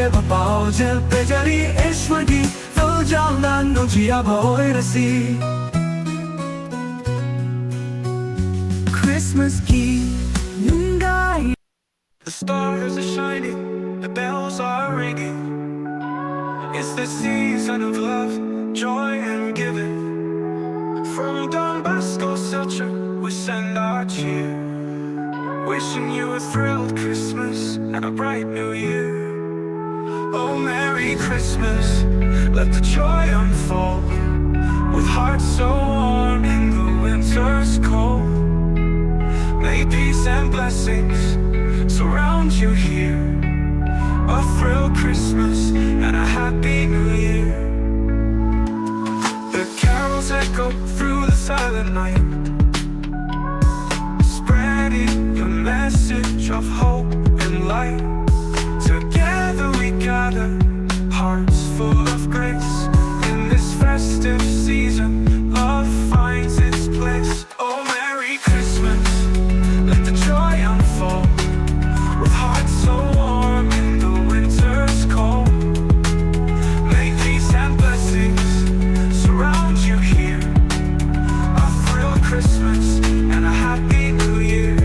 Papaoja pejari eshwagi Viljalna nujia bhoirasi Christmas key Nungai. The stars are shining, the bells are ringing. It's the season of love, joy and giving. From Don Bosco Selcher, we send our cheer, wishing you a thrilled Christmas and a bright new year. Oh, Merry Christmas, let the joy unfold, with hearts so warm in the winter's cold. May peace and blessings surround you here, a thrilled Christmas and a happy new year. The carols echo through the silent night, spreading the message of hope and light. Together we gather, hearts full of grace. In this festive season, love finds its place. Oh, Merry Christmas, let the joy unfold, with hearts so warm in the winter's cold. May peace and blessings surround you here, a thrilled Christmas and a happy new year.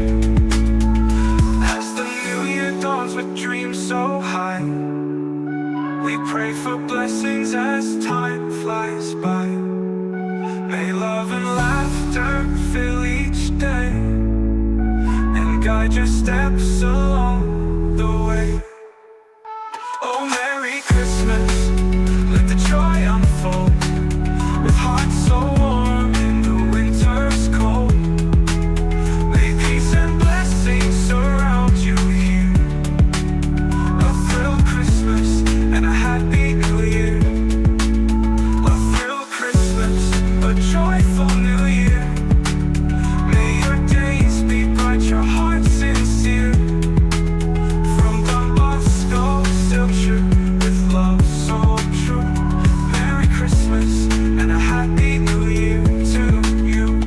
As the new year dawns with dreams so high, we pray for blessings as time flies by. May love and laughter fill each day, and guide your steps along the way. Oh, Merry Christmas, let the joy unfold, with hearts so warm in the winter's cold. May peace and blessings surround you here, a thrilled Christmas and a happy new year. A thrilled Christmas, a joyful new year. May your days be bright, your heart sincere. From Don Bosco Selcher, with love so true. Merry Christmas and a happy new year to you.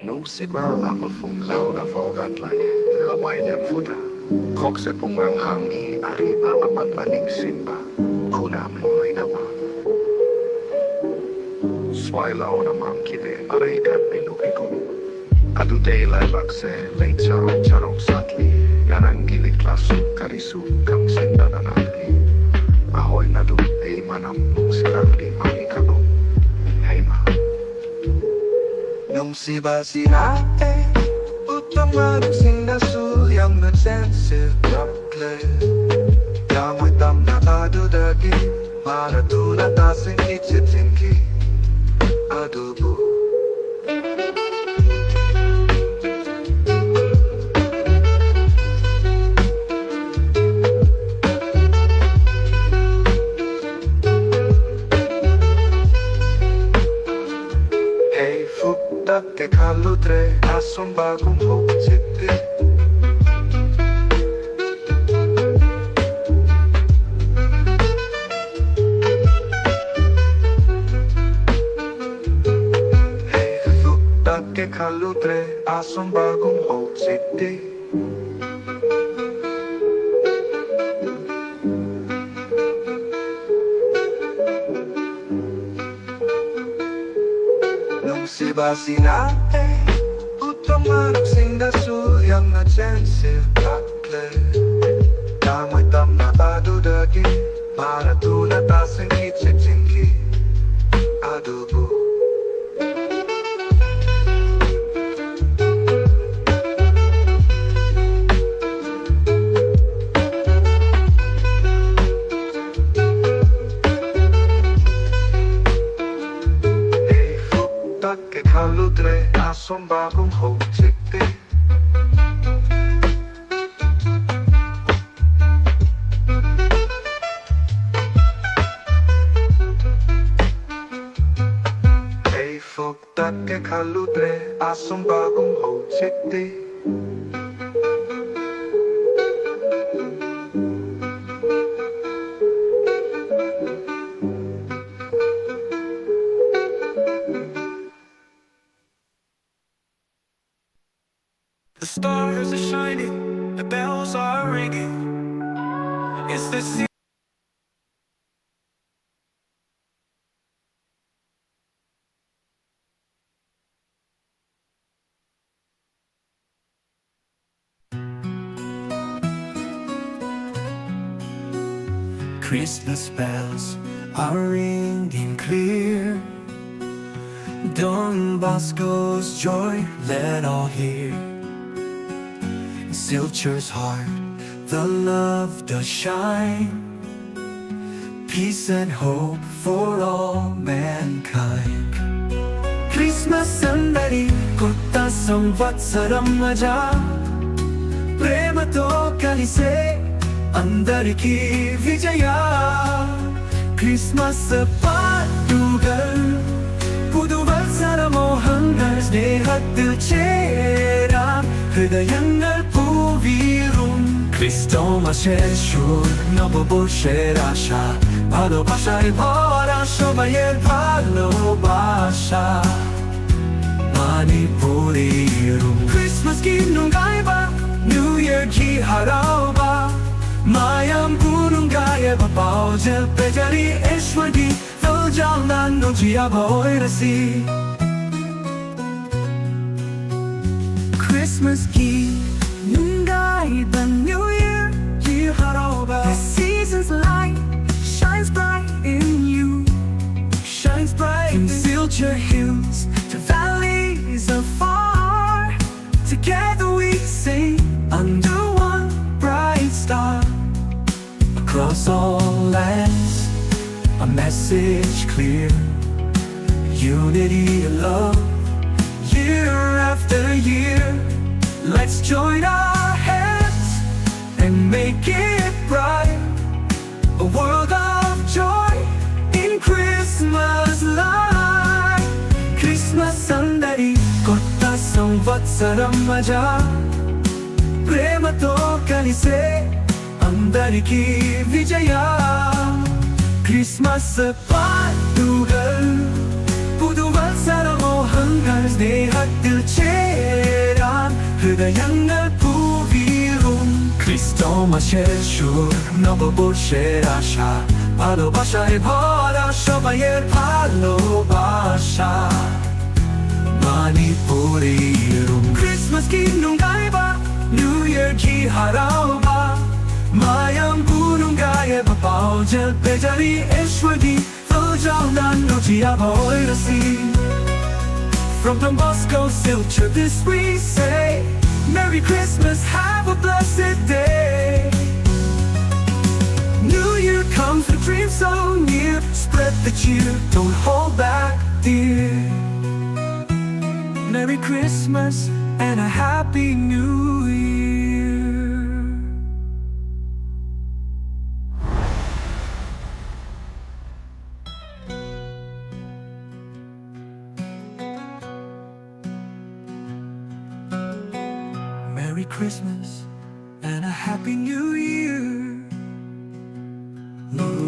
Nung si Barla magfunglaw na fogatlan, lamay niyang futa. Kok sa pumanghang ari ang mapagpaning simba, kunamin may naman. Swailaw namang kite, aray kat pinukiko. Adutay lalakse, late charong satli, yanang gilik klaso, karisu, kang sinda na natli. Ahoy na doon, ay manam, silang di mamikabong. Hey ma. Nung si Basinate, utama nagsindasul yang nagsensiv nakle. Yamoy tam nakadudagi, maratuna tasing ichitinki, adubo. Hey, fukta ke kalutre, asong bagong hoksiti. Hey, fukta ke kalutre, asong bagong hoksiti. Nung si Basinate, utama nagsindasul yang nagsensiv nakle. Yamoy tam nakadudagi, maratuna tasing ichitinki, adubo. Hey, fukta ke kalutre, asong bagong hoksiti. Hey, fukta ke kalutre, asong bagong hoksiti. The stars are shining, the bells is the season. Christmas bells are ringing clear. Don Bosco's joy let all hear. In Silcher's heart the love does shine, peace and hope for all mankind. Christmas సందడి కొత్త సంవత్సరం మజా, ప్రేమతో కలిసే అందరికీ విజయ. Christmas പാട്ടുകൾ പുതുവത്സരമോഹങ്ങൾ സ്നേഹത്തിൽ ചേരാം, ഹൃദയങ്ങൾ പൂവീറും. ക്രിസ്തുമശേഷുর নববর্ষের আশা, ভালোবাসায় ভরা সবাইয়ের ভালোবাসা মানিপুরিরুম. Christmas 기능 가이바 New Year 기하라오바, 마양 부는 가에 바빠오제 배자리 애쉬디 널장난 노지야 보이라시. Christmas 기능 가이바 New Year 기하라오바, the season's light shines bright in you, shines bright in Silcher hills to valleys afar. Together we sing under one bright star. Across all lands, a message clear, unity and love, year after year. Let's join our hands and make it bright, a world of joy in Christmas light. Christmas సందడి కొత్త సంవత్సరం మజా, ప్రేమతో కలిసే అందరికీ విజయ. Christmas പാട്ടുകൾ പുതുവത്സരമോഹങ്ങൾ സ്നേഹത്തിൽ ചേരാൻ, ഹൃദയങ്ങൾ പൂവീറും. ക്രിസ്തുമശേഷുর নববর্ষের আশা, ভালোবাসায় ভরা সবাইয়ের ভালোবাসা মানিপুরিরুম. Christmas 기능 가이바 New Year 기하라오바, 마양 부는 가에 바빠오제 배자리 애쉬디 널장난 노지야 보이라시. From Don Bosco Silcher this we say, Merry Christmas, have a blessed day. New Year comes with dreams so near, spread the cheer, don't hold back dear. Merry Christmas and a Happy New Year. Merry Christmas and a Happy New Year. Ooh.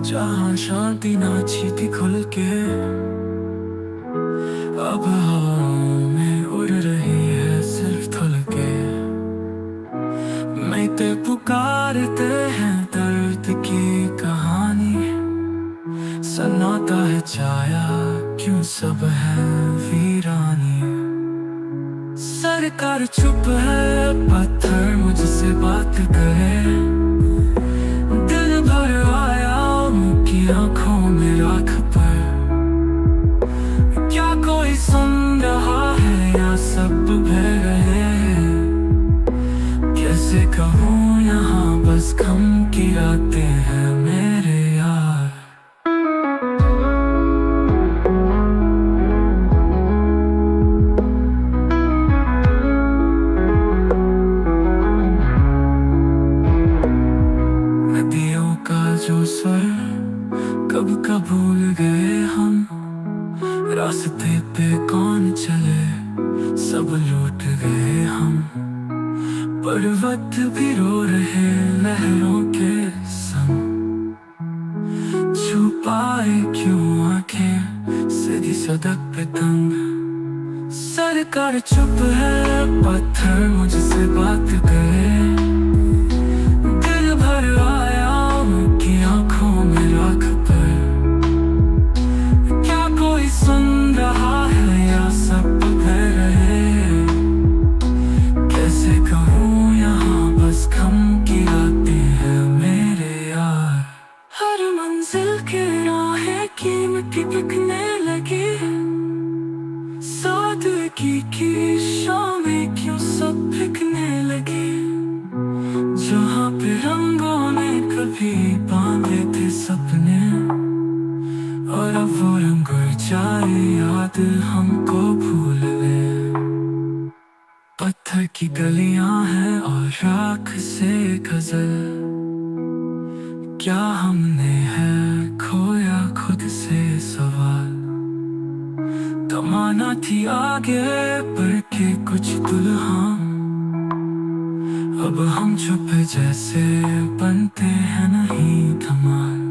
जहाँ शांति नाची थी खुल के, अब हवाओं में उड़ रही है सिर्फ धुल के. मैं ते पुकारते हैं दर्द की सन्नाटा है छाया, क्यों सब है वीरानी। सरकार चुप है, पत्थर मुझसे बात करे। दिल भर आया उनकी आंखों में राख पर। क्या कोई सुन रहा है या सब बह रहे हैं? कैसे कहूँ यहाँ बस गम की रातें हैं मेरे यार। नदियों का जो स्वर कब कब भूल गए हम। रास्ते पे कौन चले, सब लौट गए हम। पर्वत भी रो रहे लहरों के संग। छुपाए क्यों आंखें सीधी सड़क पे तंग। सरकार चुप है, पत्थर मुझसे बात करे। दिल भर आया उनकी आंखों में राख पर। क्या कोई सुन रहा है या सब बह रहे हैं? कैसे कहूँ यहाँ बस गम की रातें हैं मेरे यार। हर मंजिल की राहें कीमती बिकने लगी। सादगी की शामें क्यों सब बिकने लगी। जहाँ पे रंगों ने कभी बांधे थे सपने, और अब वो रंग उड़ जाए याद हमको भूल ले। पत्थर की गलियां हैं और राख से गजल। क्या हमने है खोया खुद से सवाल। कमाना थी आगे बढ़ के कुछ दुल्हन। अब हम चुप जैसे बनते हैं नहीं धमाल।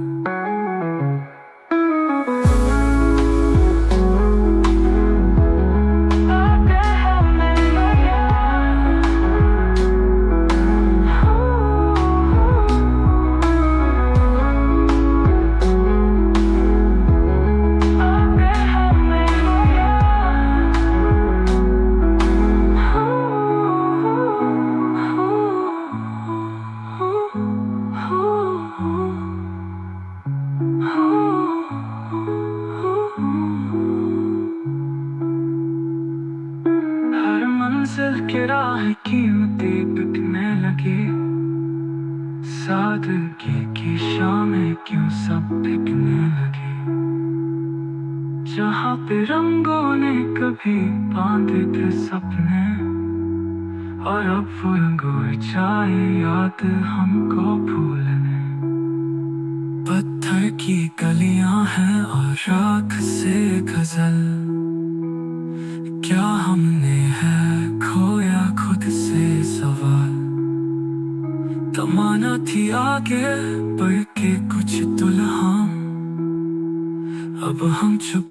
हर मंजिल की राह कीमती बिकने लगी। सादगी की शामें क्यों सब बिकने लगी। जहाँ पे रंगों ने कभी बांधे थे सपने, और अब वो रंग उड़ जाए याद हमको भूलने। पत्थर की गलियां हैं और राख से गजल। क्या हमने है खोया खुद से सवाल। तमन्ना थी आगे बढ़ के कुछ दुल्हन। अब हम चुप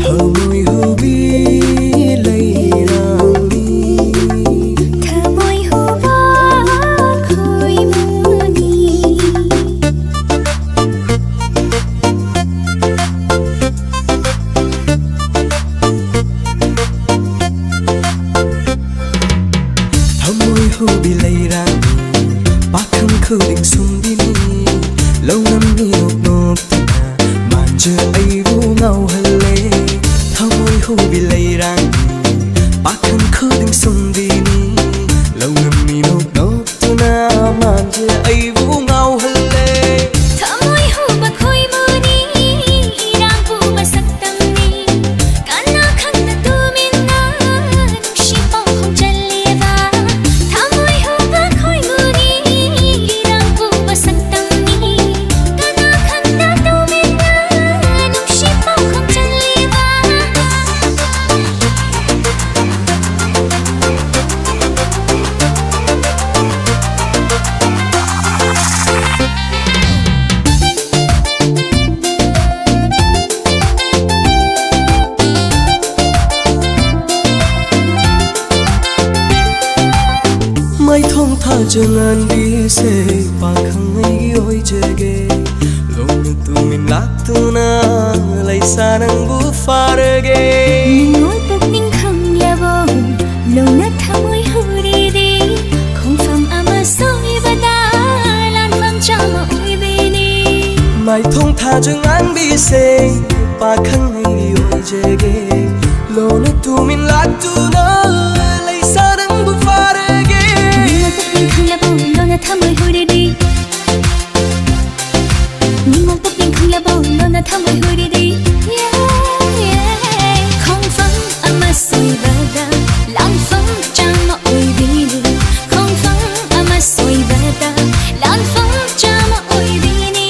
Thôi hubi lấy rami Thamoy hubak hoy muni Thôi hubi lấy rami Bakang khuding sundini Lâu năm ni nộp nộp tina Màn chờ ai vu ngau hale Thôi hubi lấy rami Bakang khuding sundini Lâu năm ni nộp nộp tina Màn chờ ai vu ngau hale Thamoy hubak hoy muni Irang buba saktamni Kana khang na tumina Nukshipaw hong chaliva Thamoy hubak hoy muni Irang buba saktamni Kana khang na tumina Nukshipaw hong chaliva Mai thông tha jangan di se Pakang ay oi jage Lona tu min lak tu na Lay sanang bu farage Ningol pok ning khang yabo Lâu na thamoy huri di Không pham ama soy bada Lan pham chama oi bini Mai thông tha jangan di se Pakang ay oi jage Lona tu min lak tu na Lay sanang bu farage Ningol pok ning khang yabo Lâu na thamoy huri di Ningol pok ning khang yabo Lâu na thamoy huri di Không pham ama soy bada Lan pham chama oi bini Không pham ama soy bada Lan pham chama oi bini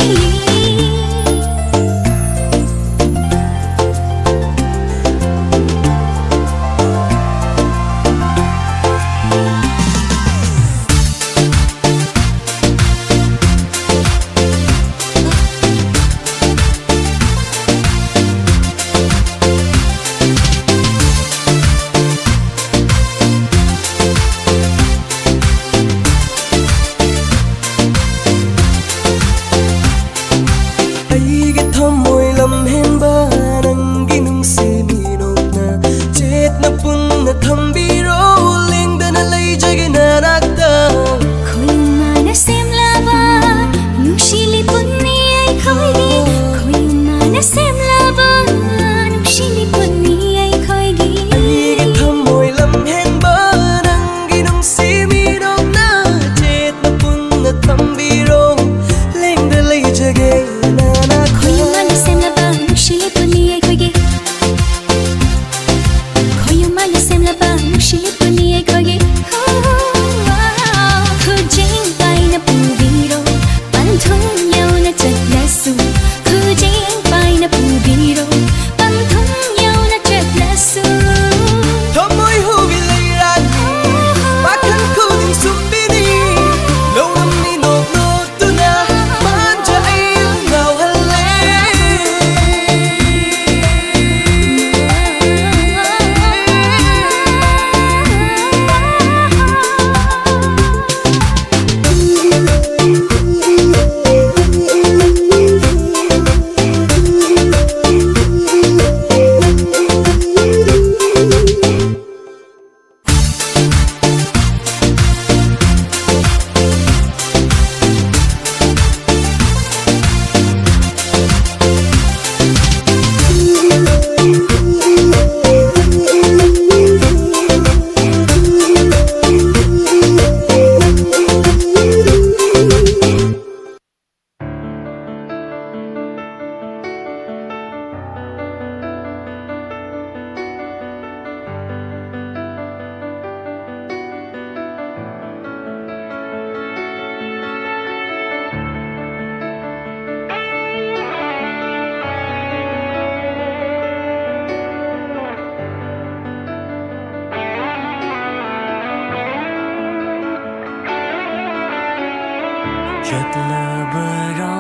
chợt lờ bờ ra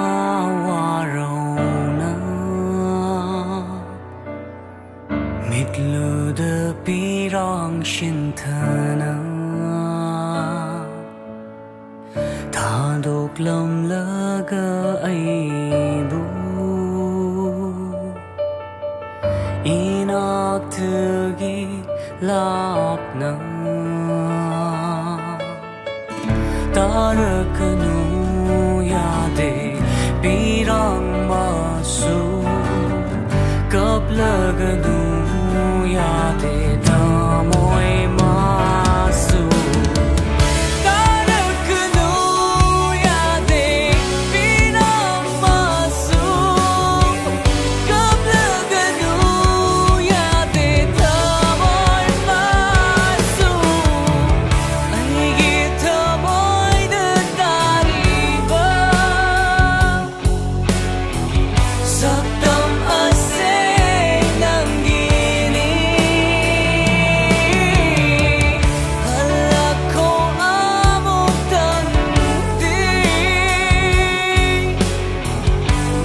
hoa rầu na mít lù đờ pi rong xin thơ na thà đục lòng lỡ gơ ai bu inak thugi lap na tarakanu yade pirang masu kaplaganu yade tamoy masu tarakanu yade pirang masu kaplaganu yade tamoy masu aigi tamoy de tariba saktam ase nangini halak ko amok tanti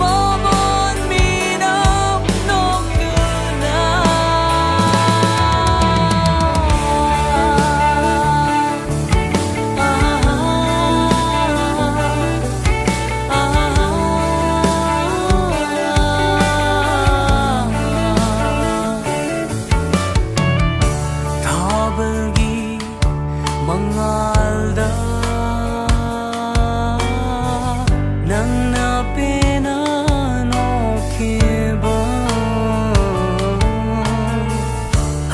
momon minap nokuna Tabalgi mangalda nang napinanokiba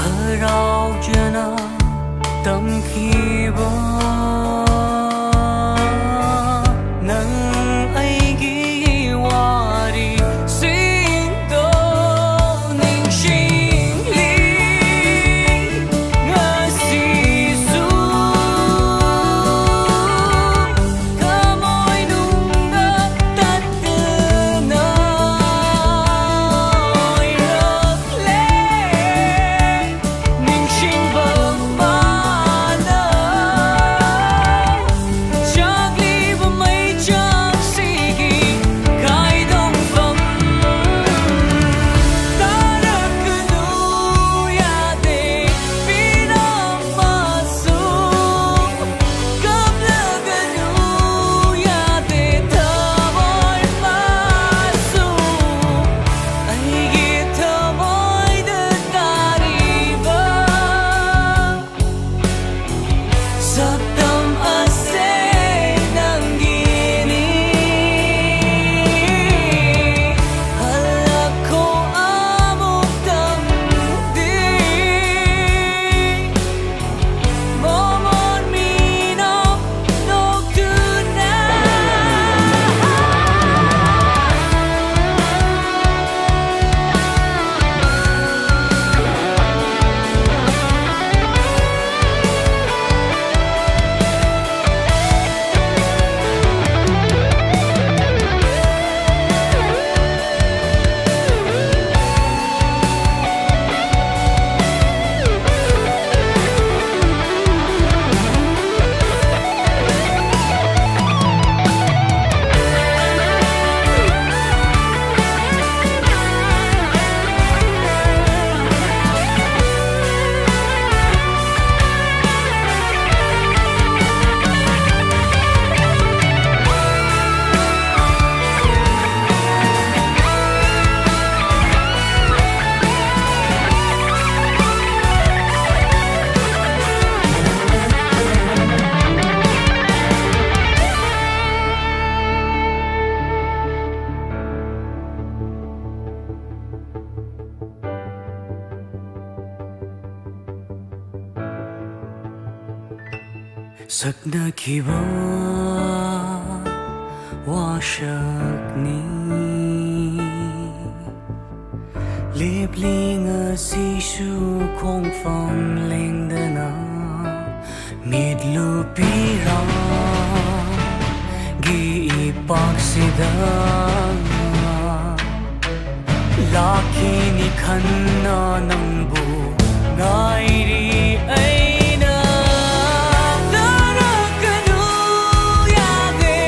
haraw jana tamkiba nang aigi wari sinto ningsingli ngasisu kamoy nunga tatna irakle ningsing bamana chagli bamay chang sigi kai dong fam tarakanu yade pinang masu kaplaganu yade tamoy masu aigi tamoy de tariba saktam ase nangini halak ko amok tanti momon minap nokuna sakna kiba wa shakni libling si shu kong fam ling dana mid lu pira gi ipak sida lakini khanna nangbu ngairi aina tarakanu yade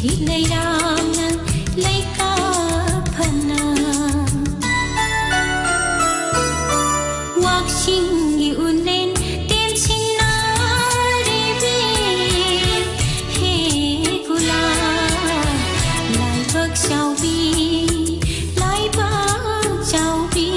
Meri leirana leika phana Wakshing unen tem chinna ribe he gula lai bak chau bi lai bak chau bi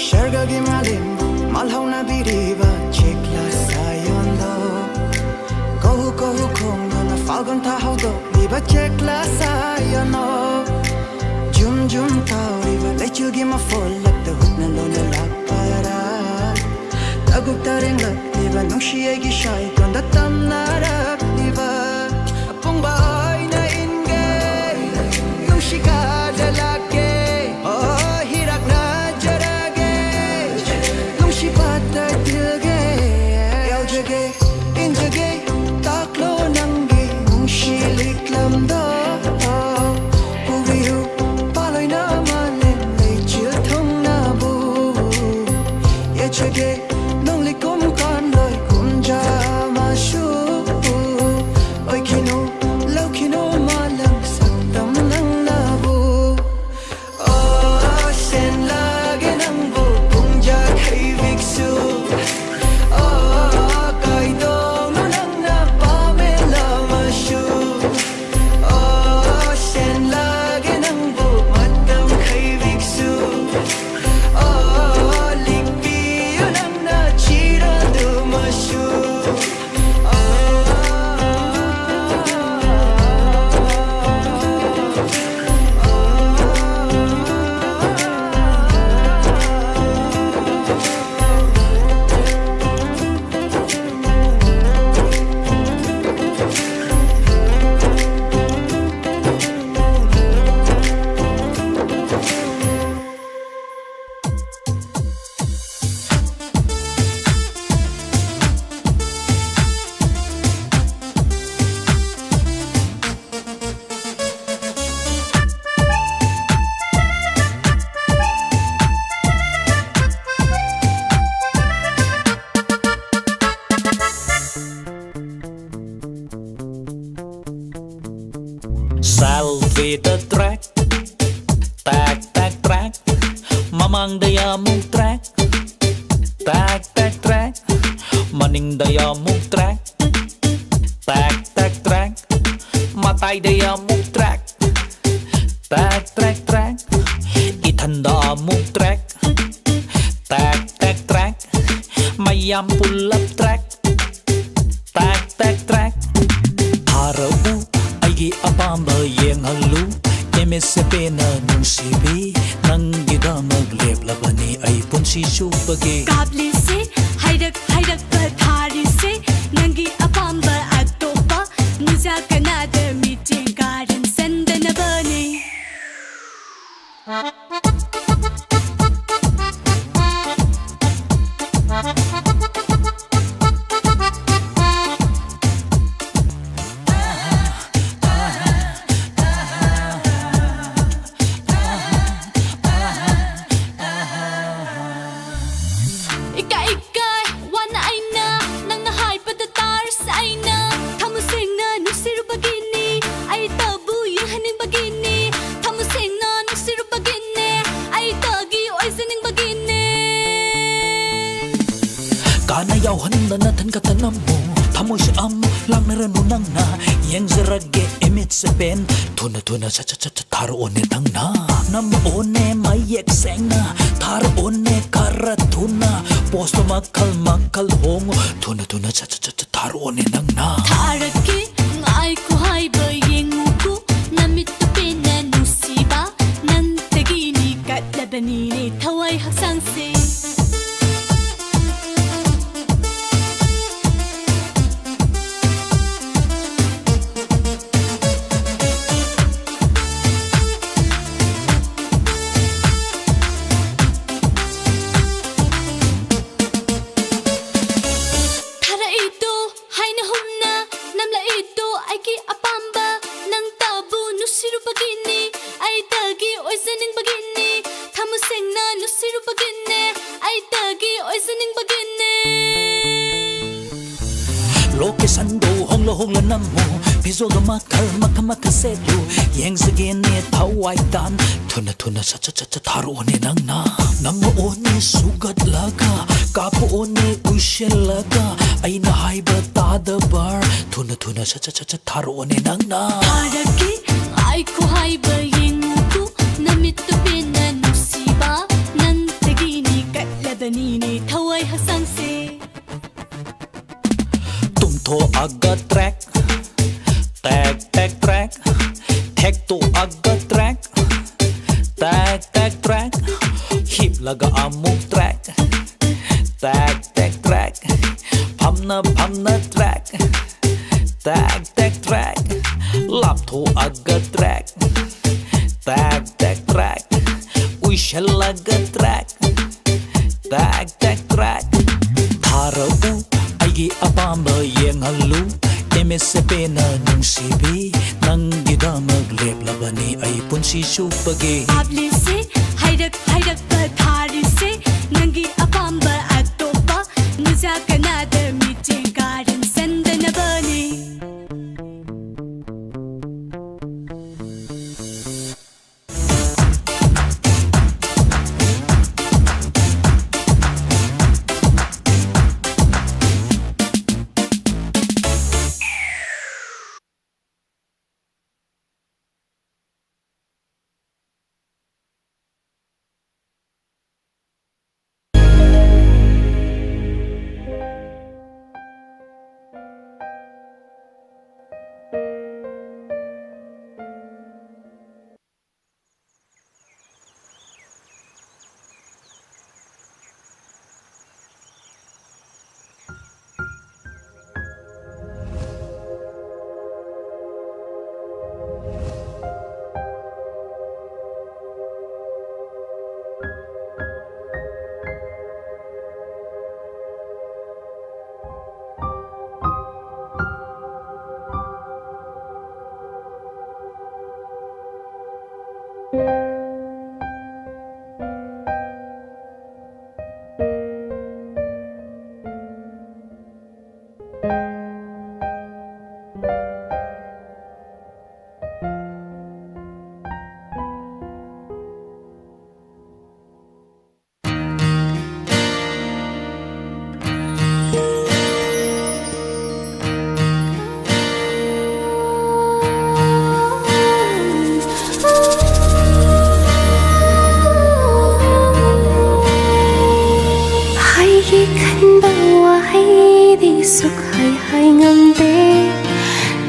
Shergagi malim malhauna biriba chekla sayondo Kohu kohu kongo na falgon ta haudo liba chekla sayono Jum jum tauriba lechugi ma folak the hut na lona lakpara Maguk tareng lak liba nung siya gishay Kanda tam narak liba Apong bahay na inge Nung siya dalake Oh hirak na jarage Nung siya patay tilge Yaw jage in jage Taklo nangge Nung siya liklam da Huwihu paloy na malen Lay chill thong na bu Chage nong li kum kan loi kum ja ma shu oi kino lau kino ma lam sak tam nang na bu oh sen la ge nang bu kum ja khai vik su oh kai do no nang na pa me la ma shu oh sen la ge nang bu mat tam khai vik su Salve the track Tag tag track Mamang daya mong track Tag tag track Maning daya mong track Tag tag track Matay daya mong track Tag tag track Itanda mong track Tag tag track Mayam pulap track Tag tag track Harabu Aigi apamba yeng halu MSP na nung sibi Nang gida magleblabani ay punsi supagi Kabli se hayrak hayrak pathari se nangi apamba atopa muza kanada meeting garden sendana bani Kanayaw handa na tan katanam mo Tamoy si amo lang narano nang na Yang zarage emit sa pen Tuna tuna sa taro one nang na Namaone mayek seng na Taro one karatuna Posto makal makal hongo Tuna tuna sa taro one nang na Taraki ngai ko hai ba yengu ko namit to pena nusiba nan tagini kat labani ne thawai haksang se Lokesando hongla hongla namo Pizoga makal makamaka sedu Yang sagene tawai dan Tuna tuna sa taro one nang na Namo one sugat laga Kapo one ushel laga Ay na haiba tada bar Tuna tuna sa taro one nang na Taraki ay ko haiba yengu ko namit to pena nusiba nan tagini kat labani ne thawai haksang se Tumto aga track Tag tag track Tag to aga track Tag tag track Hip laga among track Tag tag track pamna track tag tag track lap thu aga track tag tag track we shall aga track tag tag track thara u aigi apamba yengalu MSP na nung sibi nang gidamag leplabani ay punsi supagi Ablise hayrak ba tharise nangi apamba atopa nuja kanada miti garan sandana bani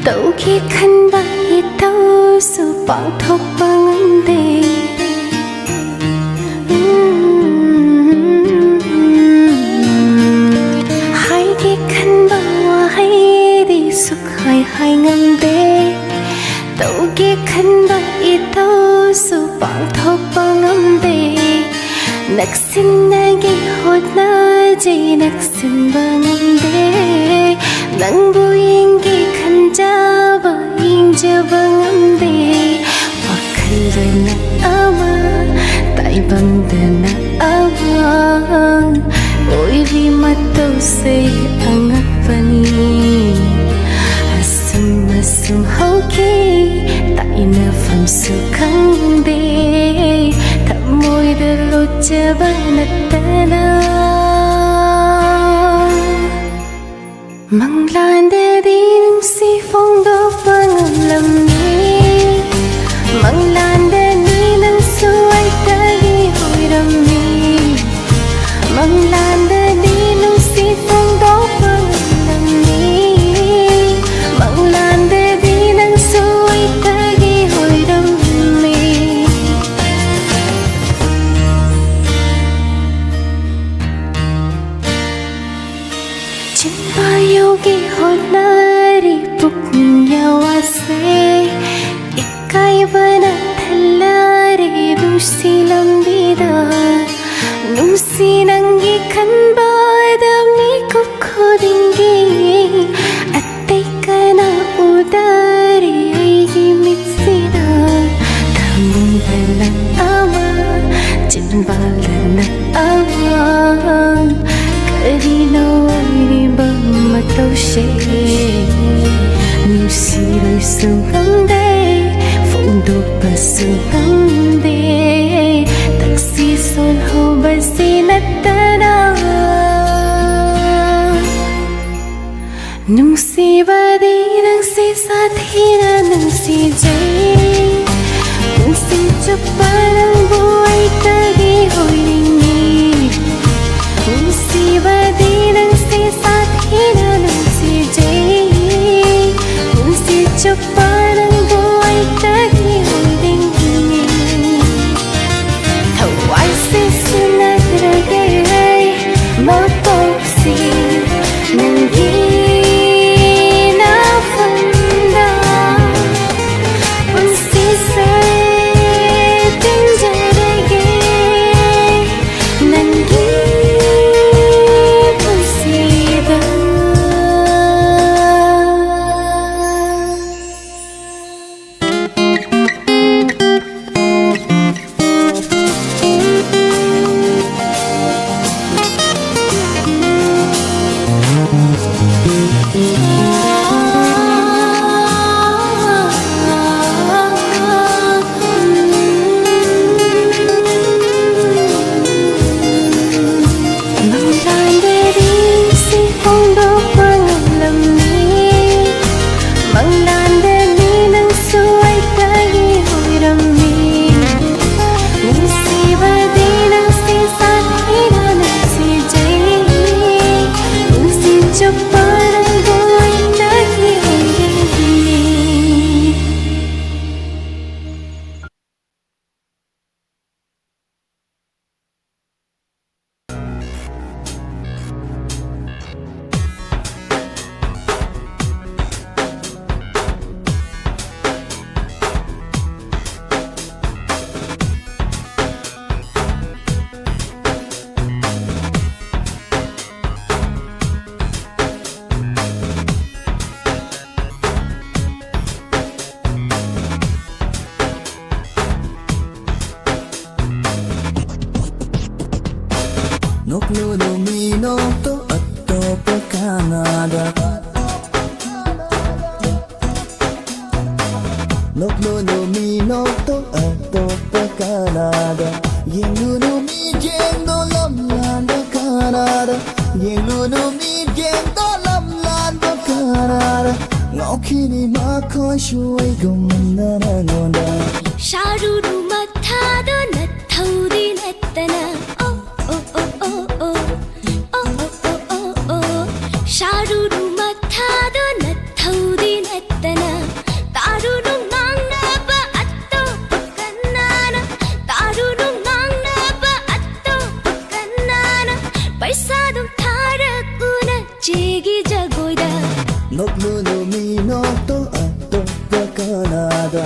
Tau khi khăn bay tau su bảo thốc băng đê hai khi khăn bao hay đi suk hai ngâm đê tau khi khăn bay tau su bảo thốc băng đê nắc xin nagi hot na ji nắc xin băng đê nang buing gi khăn jaba ing jaba ngamde wakal na ama tai bang na ama oi ri mato se angapani asum asum hoki tai na fam su khang de thamoi de lo jaba na tana Mang lan để đi nung si phong đô phang lầm ni Mang lan để đi nung suy ta đi hồi đầm ni Mang lan để đi nung si phong đô phang lầm ni Mang lan để đi nung suy ta đi hồi đầm ni Trên yogi honari puknya wase ikai bana thalari dusi lambida nusi nangi khan badam ni kukhodingi attai kana udari aigi mitsida thamudana ama chinbalana ama karino matau she nusi roi sung hang de phong do pa sung hang de taxi son ho ba si natana nusi ba di nang si sa thi na nang si jai nusi chup pa nang buai ta gi hoi ni nusi ba di nang si sa thi na nang si jai nusi chup pa nang buai ta gi hoi ni thau ai si sunat ra ge ma po si nang gi Nokluno minuto atto Canada Nokluno minuto atto Canada Yenguno mi jendo lamlanda Canada Yenguno mi jendo lamlanda Canada Ngokini makoi shuai gumnana nonda Sharuru mathado nathaudi nattana Sharuru mathado nathaudi nattana Tarunu ngangnaba atto pakannana Tarunu ngangnaba atto pakannana Paisadum tharakuna chegi jagoida Nokluno minuto atto Canada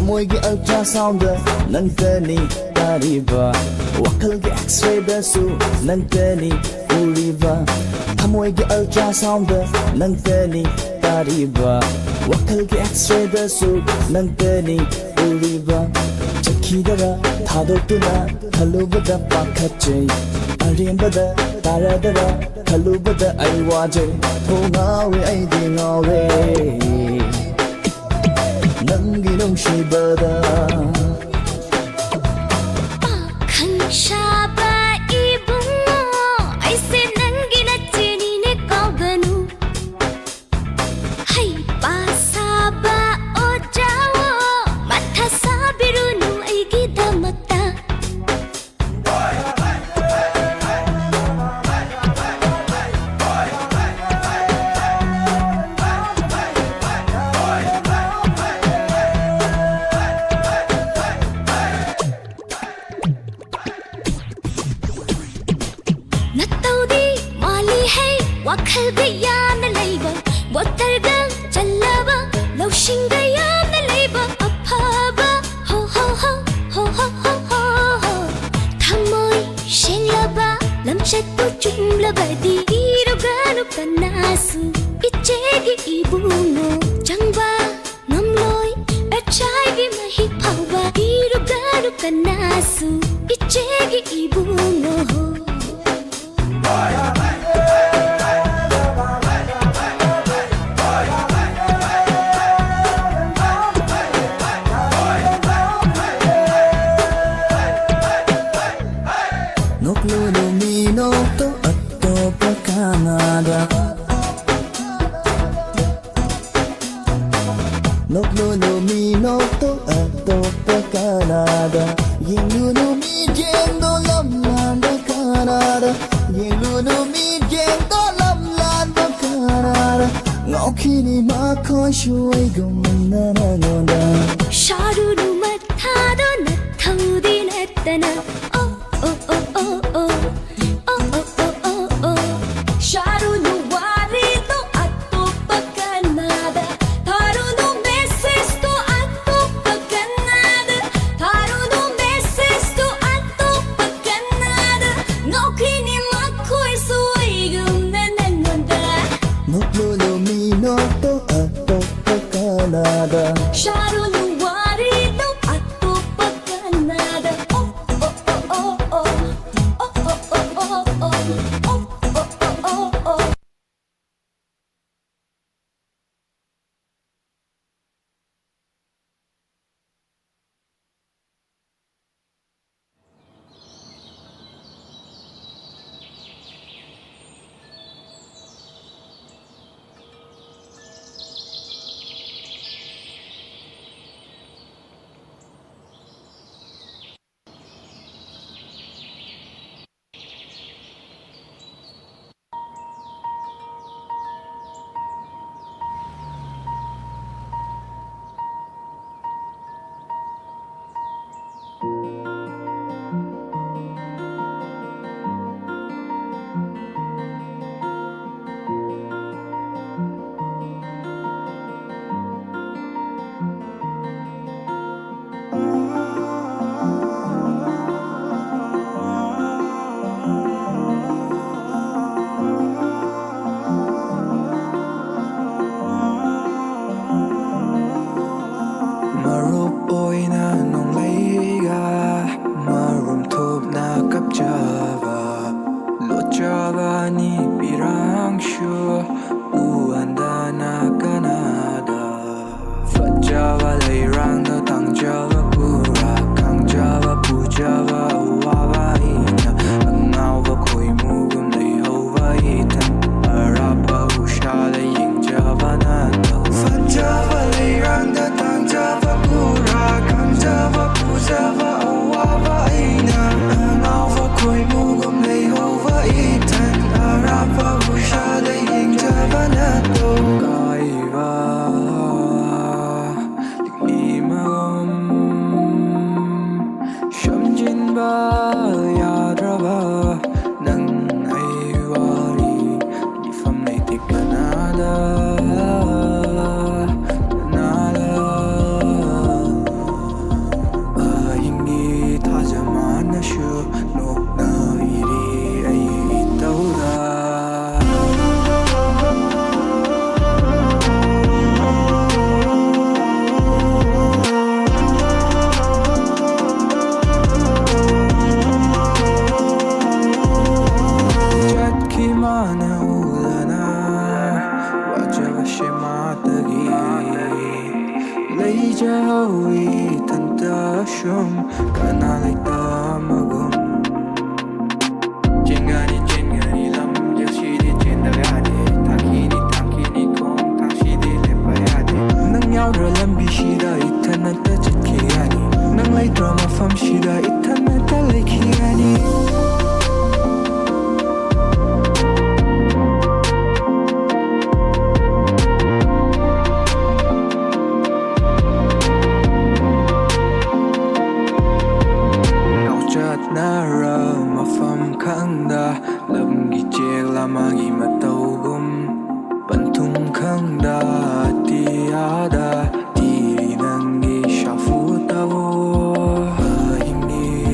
Moigi ultrasound nantani tariba wakalgi x-ray dasu nantani uriba Moigi ultrasound nantani tariba wakalgi x-ray dasu nantani uriba Chakidara thadotuna khalubada pakhache Arimbada taradara khalubada aiwaje Thongawe aidi ngawe Nangi nungshibada Pakhangshaba ibungo Aise nangi nacheni ne kauganu Hai pasaba ojawo Matha sabirunu aigi damakta Nattaudi mali hai wakhal ga yamna leiba Botar ga challaba laushin ga yamna leiba Aphaba ho ho ho ho ho ho ho ho Thamoi shenglaba lamchattu chumlaba di iruganu kanasu Ichegi ibungo changba namloi achai mahi phauba iruganu kanasu Ichegi ibungo Nokluno minuto atto Canada Nokluno minuto atto Canada Canada Yelunu mi jendo lamlanda Canada Yelunu mi jendo lamlanda Canada Ngokini ma khoi shuai gumna na ngonda Sharunu mathado nathudi natana Oh oh oh oh oh Oh oh oh oh oh Sharunu wari to atopa Canada Tharunu message to atopa Canada Tharunu message to atopa Canada Ngokini ma khoi shuai gumna na ngonda Nuklulu mi no to atopa Canada Sharunu wari to atopa Canada Oh oh oh oh oh Oh oh oh oh oh Oh oh oh oh oh Marup oina nong leiga Marum thup na kap java Lo java ni pirang shu Uanda na Canada Fat java lei rang da tang java pura Kang java pu java uwa ina Ang ngao va khoi mu gum lei hau va itan Arapa usha lei ying java na tau Fat java lei rang da tang java pura Kang java pu java uwa ina Ang ngao va khoi mu gum lei hau va itan Arapa usha lei ying java na tau Kai va Limagom Shamjin ba yadraba Nang ay wari Di fam nay tik Canada Canada Hingi tajaman na shu Nok na iri ay itawda Chat ki mana ulana Wajah shimatagi Lay jawi tanta shum Kana lay tamagum Jingani lam Yashidi jindagade Takini kong Tashidi lepayade Nang yaudra lambi shida Itanata chitkiyani Nang lay drama fam shida Itanata lay kiyani Nara mafam khangda lamgi chek lamagi mataugum pantung khangda tiada tiri nangi shafu tawo hingi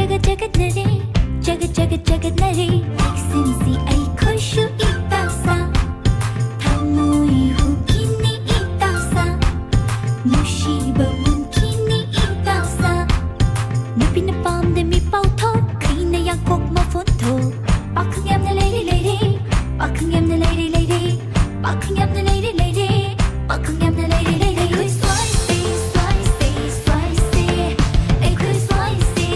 जगत जगत नरे जगत जगत जगत नरे सिंसी आई खुशु इतासा थामुई हुकिनी इतासा नुशिबा मुnkini itasa nupi na pam de mi pau tho kai na yang kok ma phon tho pakang yam na lady lady pakang yam na lady lady pakang yam na lady lady pakang yam na lady lady koi swai say ai koi swai say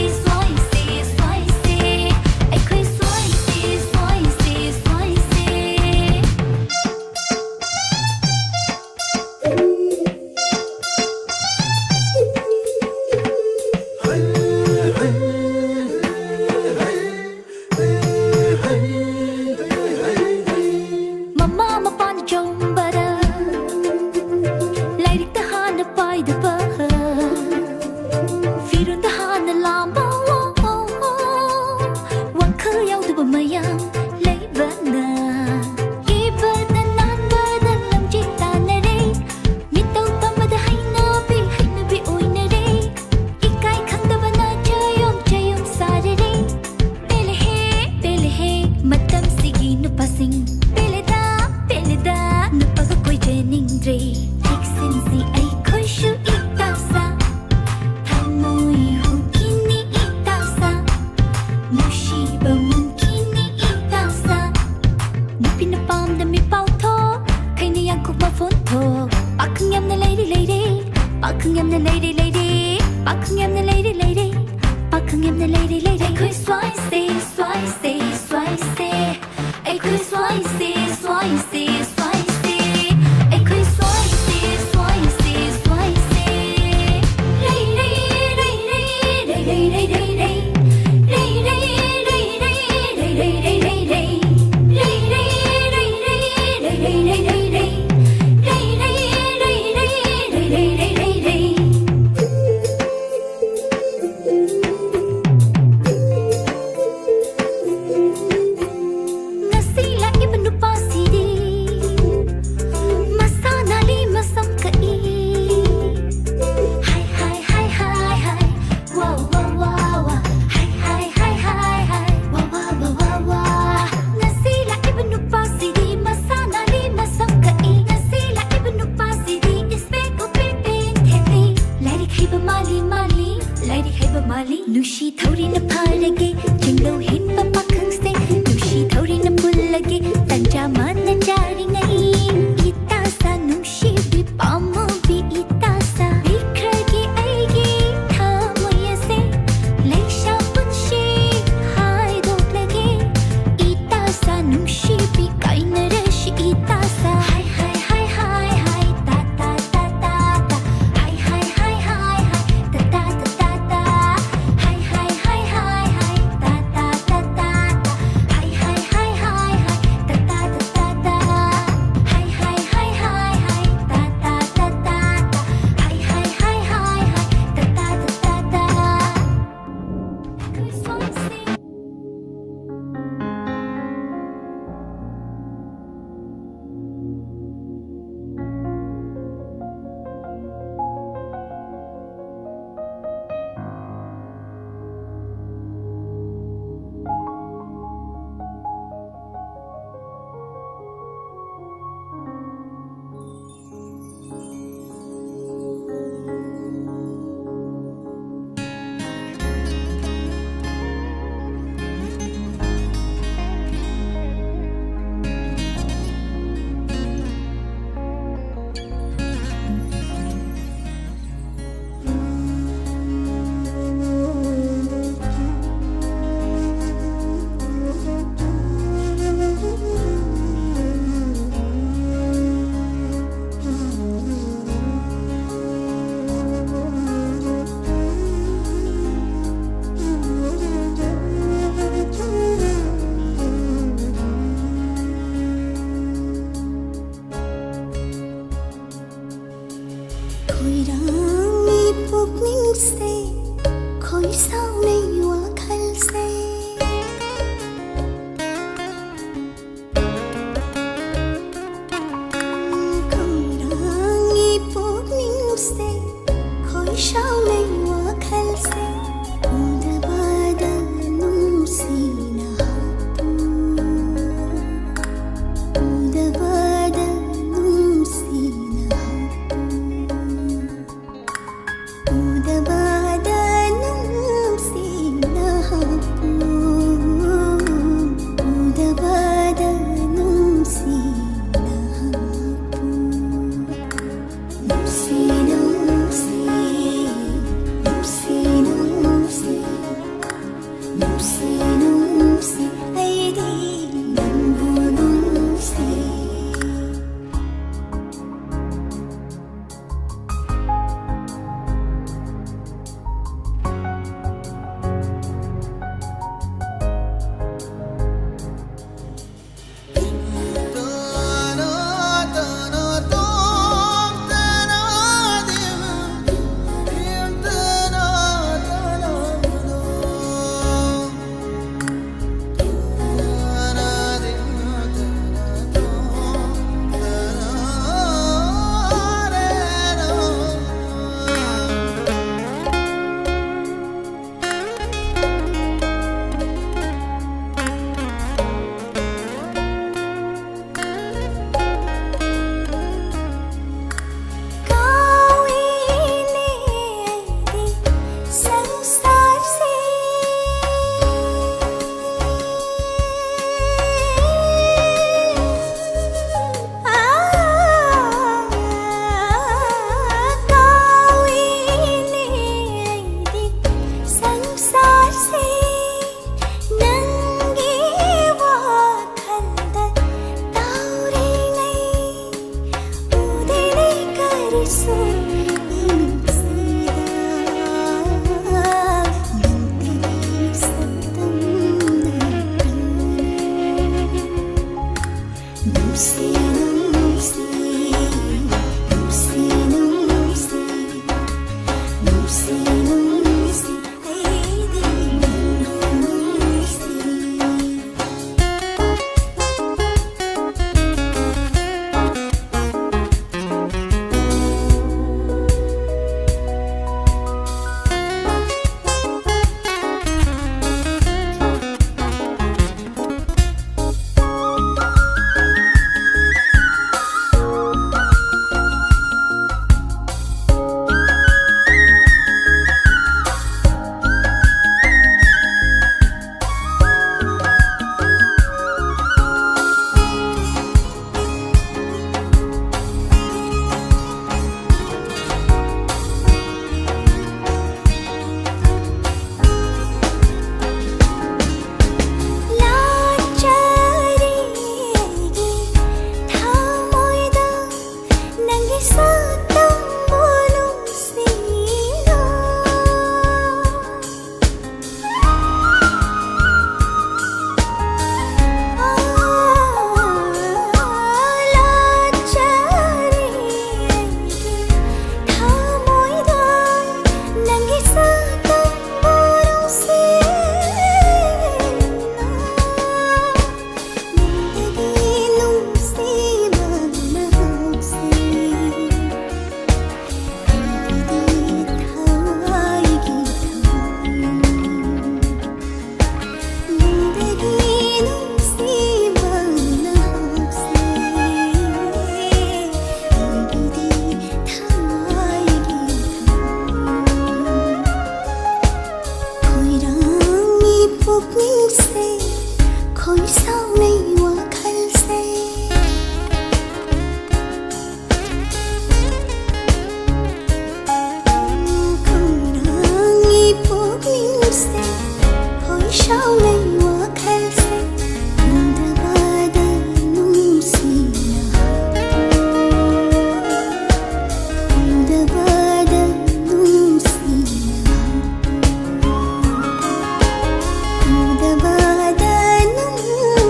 ai koi swai say Mama mapan jombara Lairik tahan pai de ba Firun tahan lamba Wakal yaw de ba mayam Lai bana Ibada nan bada lam jita nare Mitaw tamada hay nabi oy nare Ikay khang da bana chayom sarare Pele he matam sigi nupasing Peleda nupaga koi jening dre Tiksinsi ay khushu itasa Thamui hukini itasa Nushiba munkini itasa Nupi na pam da mi pau tho Kay na yang kuk ma phon tho Pakang yam na lady lady Pakang yam na lady lady Pakang yam na lady lady Pakang yam na lady lady Ay koi swai say Ay koi swai say Ay koi swai say Ray ray ray ray ray ray ray ray ray Ray ray ray ray ray ray ray ray ray Ray ray ray ray ray ray ray ray ray Ray ray ray ray ray ray ray ray ray Ngasi la ibnu pasidi Masana li masam kai Hai hai hai hai hai Wow wow wow Hai hai hai hai hai Wow wow wow wow wow Ngasi la ibnu pasidi Masana li masam kai Ngasi la ibnu pasidi Isbeko pipin theti Lairik haiba mali mali Lairik haiba mali Nushi thori na pharage Jinglo hin pa pakang se Nushi thori na pullage Tanja man na jari ngai Itasa nushi bi pamu bi itasa Bikragi aigi thamuya se Leisha punshi hai dok lage Itasa nushi bi kaina rashi itasa Hai hai hai hai hai ta ta ta ta ta Hai hai hai hai hai ta ta ta ta ta Hai hai hai hai hai ta ta ta ta ta Hai hai hai hai hai ta ta ta ta ta Hai hai hai hai hai ta ta ta ta ta Hai hai hai hai hai ta ta ta ta ta Koi swai say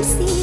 See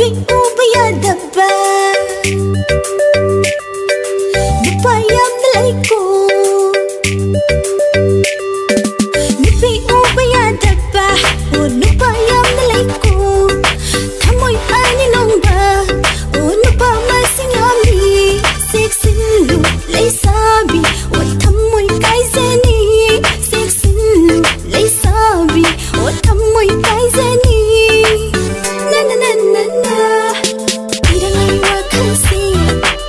Nupi uba yadaba Nupa yamna laiko Nupi uba yadaba Nupa yamna laiko Thamoy ani nongba Nupa masingami Seksinlu leisabi Thamoy kaizani Seksinlu leisabi Thamoy kaizani Na na na na na Irang ay wakansi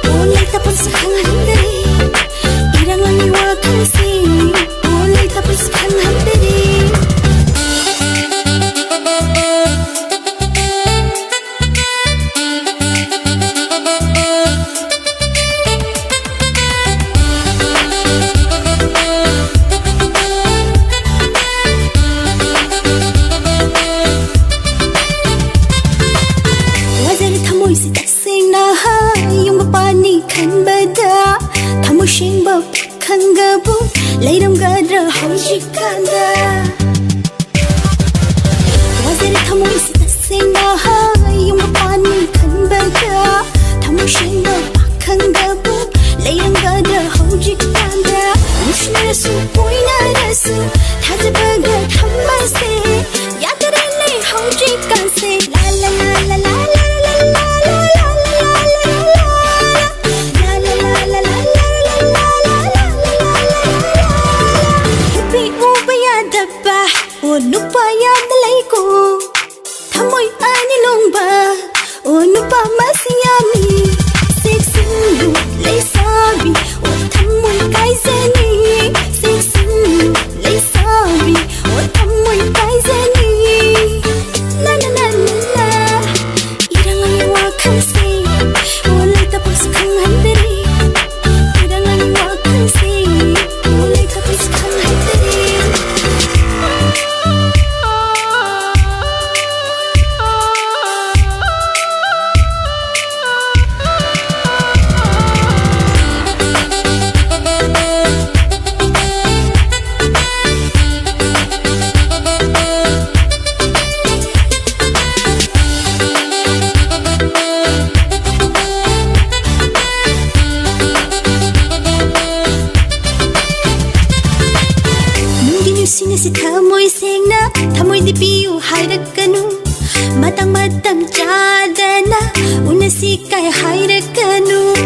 Ulay tapos sa kanghandari Irang ay wakansi Ulay tapos sa kanghandari Wazari thamoy si taksing na Yung mapani kan bada Thamoy siyang babakang gabo Layram gadra hawjikanda Wazari thamoy si taksing na Yung mapani kan bada Thamoy siyang babakang gabo Layram gadra hawjikanda Mush na rasu koy na rasu Tajabaga thamase Yadarele hawjikanse La la la la la la Nupa yamna laiko Thamoy ani nongba Nupa masingami Seksinlu leisabi Thamoy kaizani Seksinlu leisabi Thamoy kaizani Na na na na na Irang ay wakansi Ulay tapos kang handari Irang ay wakansi Ulay tapos kang handari Sinasi thamoy sengna Thamoy di piyu hairakanu Matang matam chadana Unasi kai hairakanu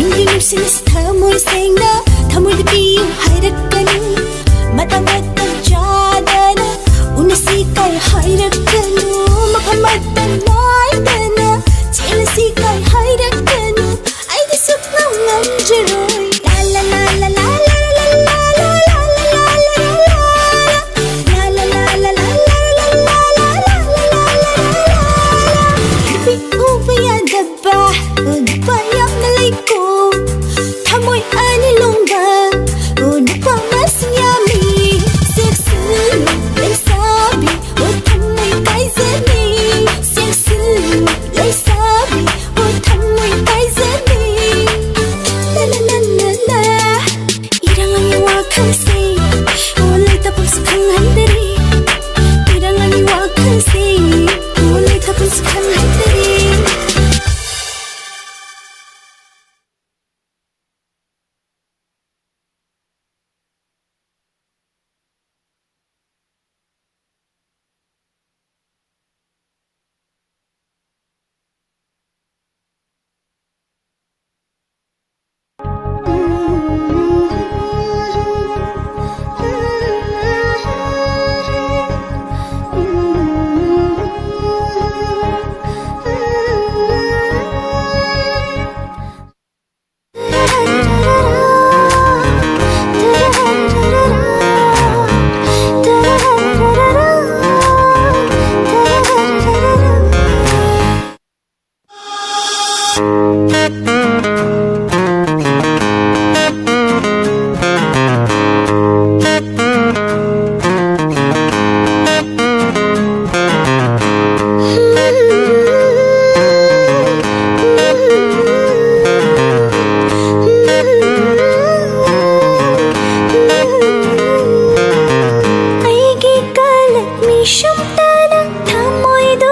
Nunggi sinasi thamoy sengna Thamoy di piyu hairakanu Matang matam chadana Unasi kai hairakanu Makamatan laidana Chilasi kai hairakanu Ay di sukna ngamjaroy La la la la la Nupa yamna laiko Thamoy ani longba Nupa masingami Seksinlu leisabi Thamoy kaizani Seksinlu leisabi Thamoy kaizani Na na na na na Irang ay wakansi Ulay tapos kang handari Irang ay wakansi Ulay tapos kang handari shumtana thamoido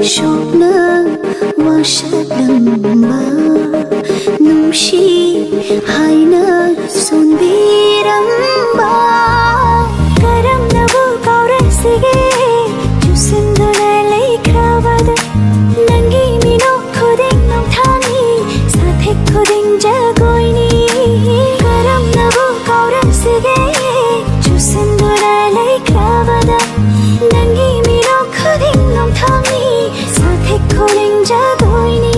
ꯁꯣꯛꯅ ꯋꯥꯁꯛꯂꯝꯕ ꯅꯨꯡꯁꯤ ꯍꯥꯏꯅ ꯁꯣꯟꯕꯤꯔꯝꯕ ꯀꯔꯝꯅꯕꯨ ꯀꯥꯎꯔꯛꯁꯤꯒꯦ ꯆꯨꯁꯤꯟꯗꯨꯅ ꯂꯩꯈ꯭ꯔꯕꯗ ꯅꯪꯒꯤ ꯃꯤꯅꯣꯛ ꯈꯨꯗꯤꯡ ꯅꯣꯡꯊꯥꯡꯅꯤ 사택 ꯈꯨꯗꯤꯡ ꯖꯒꯣꯏꯅꯤ ꯀꯔꯝꯅꯕꯨ ꯀꯥꯎꯔꯛꯁꯤꯒꯦ ꯆꯨꯁꯤꯟꯗꯨꯅ ꯂꯩꯈ꯭ꯔꯕꯗ ꯅꯪꯒꯤ ꯃꯤꯅꯣꯛ ꯈꯨꯗꯤꯡ ꯅꯣꯡꯊꯥꯡꯅꯤ 사택 ꯈꯨꯗꯤꯡ ꯖꯒꯣꯏꯅꯤ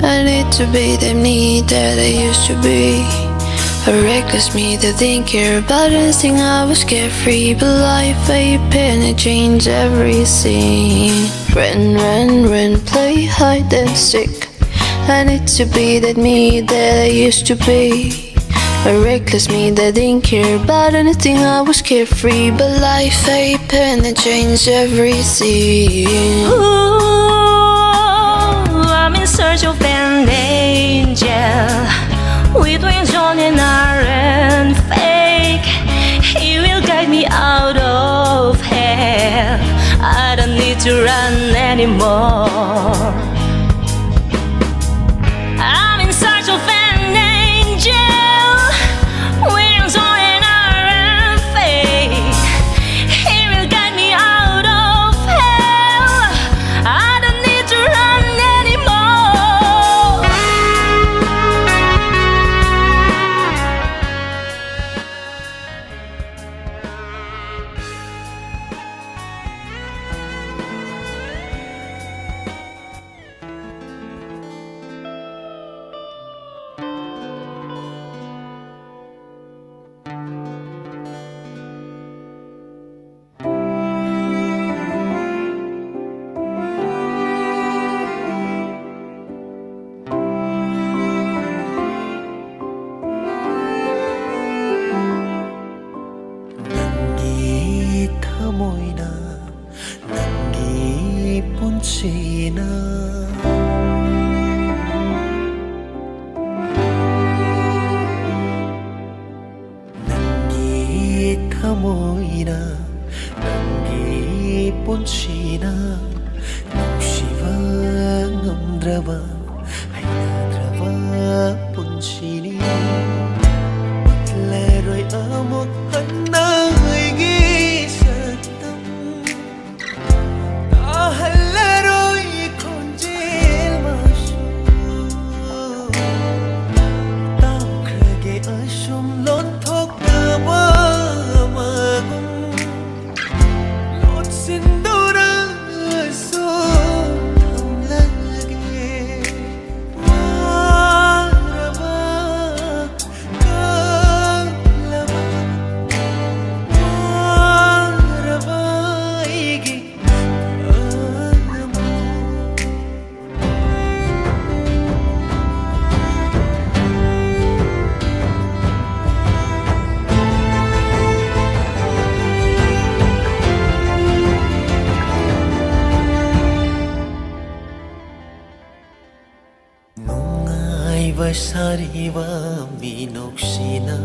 I need to be the me that I used to be. A reckless me that didn't care about anything. I was carefree, but life ain't pen, it changed everything. Run, play hide and seek. I need to be that me that I used to be. A reckless me that didn't care about anything. I was carefree, but life ain't pen, it changed everything. I'm in search of an angel with wings on and aren't fake. He will guide me out of hell. I don't need to run anymore. I'm in search of an angel, wings on and aren't fake. He will guide me out of hell. I don't need to run anymore. ꯊꯃꯣꯏꯅ ꯅꯪꯒꯤ ꯄꯨꯟꯁꯤꯅ ꯅꯨꯡꯁꯤꯕ ꯉꯝꯗ꯭ꯔꯕ ꯍꯩꯅꯗ꯭ꯔꯕ ꯄꯨꯟꯁꯤꯅꯤ ꯎꯠꯂꯔꯣꯏ ꯑꯃꯨꯛ ꯍꯟꯅ ꯑꯩꯒꯤ ꯁꯛꯇꯝ ꯇꯥꯍꯜꯂꯔꯣꯏ ꯈꯣꯟꯖꯦꯜ ꯃꯁꯨ ꯇꯥꯈ꯭ꯔꯒꯦ ꯑꯁꯨꯝ ꯂꯣꯟꯊꯣꯛꯇꯕ ꯑꯃꯒꯨꯝ ꯂꯣꯠꯁꯤꯟꯗꯨꯅꯁꯨ ꯊꯝꯂꯒꯦ ꯋꯥꯔꯕ ꯀꯜꯂꯕ ꯋꯥꯔꯕ ꯑꯩꯒꯤ ꯊꯃꯣꯏ ꯅꯨꯡꯉꯥꯏꯕ ꯁꯥꯔꯤꯕ ꯃꯤꯅꯣꯛꯁꯤꯅ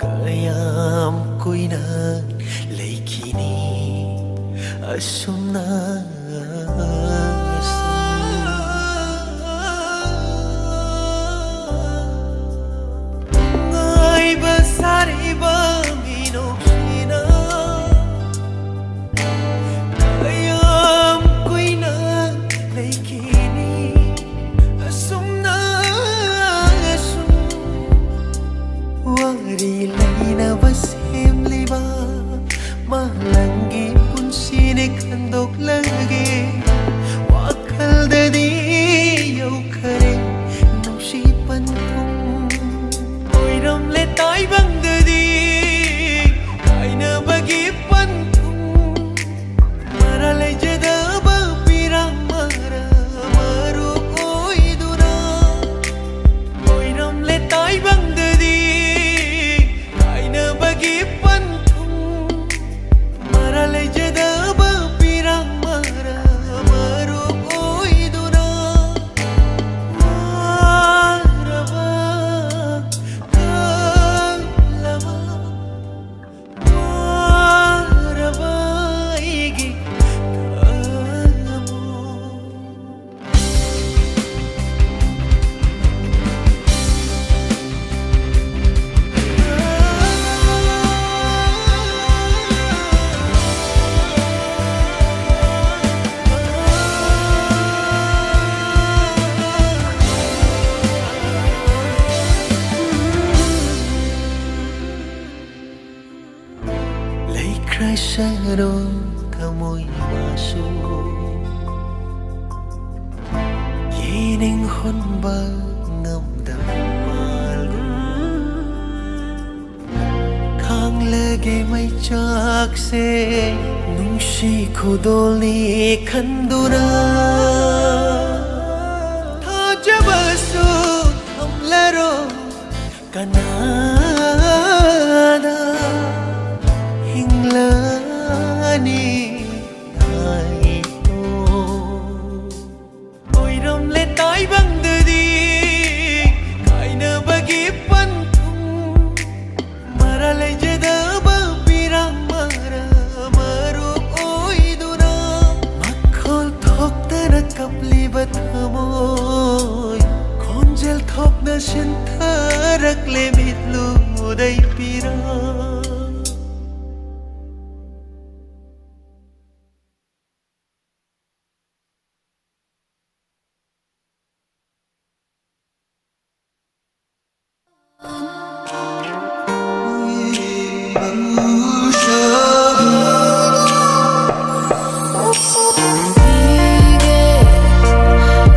ꯀꯌꯥꯝ ꯀꯨꯏꯅ ꯂꯩꯈꯤꯅꯤ ꯑꯁꯨꯝꯅ ꯅꯨꯡꯉꯥꯏꯕ ꯁꯥꯔꯤꯕ ꯃꯤꯅꯣꯛꯁꯤꯅ ꯀꯌꯥꯝ ꯀꯨꯏꯅ ꯂꯩꯈꯤꯅꯤ ꯑꯁꯨꯝꯅ ꯑꯁꯨꯝ ꯋꯥꯔꯤ ꯂꯩꯅꯕ ꯁꯦꯝꯂꯤꯕ ꯃꯥꯂꯪꯒꯤ ꯄꯨꯟꯁꯤꯅꯤ ꯈꯟꯗꯣꯛꯂꯒꯦ ꯋꯥꯈꯜꯗꯗꯤ ꯌꯧꯈꯔꯦ ꯅꯨꯡꯁꯤ ꯄꯟꯊꯨꯡ ꯑꯣꯏꯔꯝꯂꯦ ꯇꯥꯏꯕꯪꯗꯗꯤ ꯀꯥꯏꯅꯕꯒꯤ ꯄꯟꯊꯨꯡ ꯃꯔꯥ ꯂꯩꯖꯗꯕ ꯄꯤꯔꯥꯡ ꯃꯔꯨ ꯑꯣꯏꯗꯨꯅ ꯑꯣꯏꯔꯝꯂꯦ ꯇꯥꯏꯕꯪꯗꯗꯤ ꯀꯥꯏꯅꯕꯒꯤ ꯄꯟꯊꯨꯡ ꯃꯔꯥ ꯂꯩꯖꯗꯕ ꯄꯤꯔꯥꯡ ꯃꯔꯨ ꯑꯣꯏꯗꯨꯅ ꯋꯥꯔꯕ ꯀꯜꯂꯕ ꯋꯥꯔꯕ ꯑꯩꯒꯤ ꯊꯃꯣꯏ ꯂꯩꯈ꯭ꯔꯁꯅꯨ ꯊꯃꯣꯏ ꯃꯥꯁꯨ ꯌꯦꯅꯤꯡ ꯍꯨꯟꯕ ꯉꯝꯗꯕ ꯃꯥꯜꯒꯨꯝ ꯈꯥꯡꯂꯒꯦ ꯃꯩꯆꯥꯛꯁꯦ ꯅꯨꯡꯁꯤ ꯈꯨꯗꯣꯜꯅꯤ ꯈꯟꯗꯨꯅ ꯊꯥꯖꯕꯁꯨ ꯊꯝꯂꯔꯣꯏ ꯀꯅꯥꯗ ꯍꯤꯡꯂꯅꯤ ꯍꯥꯏꯌꯣ ꯑꯣꯏꯔꯝꯂꯦ ꯇꯥꯏꯕꯪꯗꯗꯤ ꯀꯥꯏꯅꯕꯒꯤ ꯄꯟꯊꯨꯡ ꯃꯔꯥ ꯂꯩꯖꯗꯕ ꯄꯤꯔꯥꯡ ꯃꯔꯨ ꯑꯣꯏꯗꯨꯅ ꯃꯈꯣꯜ ꯊꯣꯛꯇꯅ ꯀꯞꯂꯤꯕ ꯊꯃꯣꯏ ꯈꯣꯟꯖꯦꯜ ꯊꯣꯛꯅ ꯁꯤꯟꯊꯔꯛꯂꯦ ꯃꯤꯠꯂꯨꯗꯩ ꯄꯤꯔꯥꯡ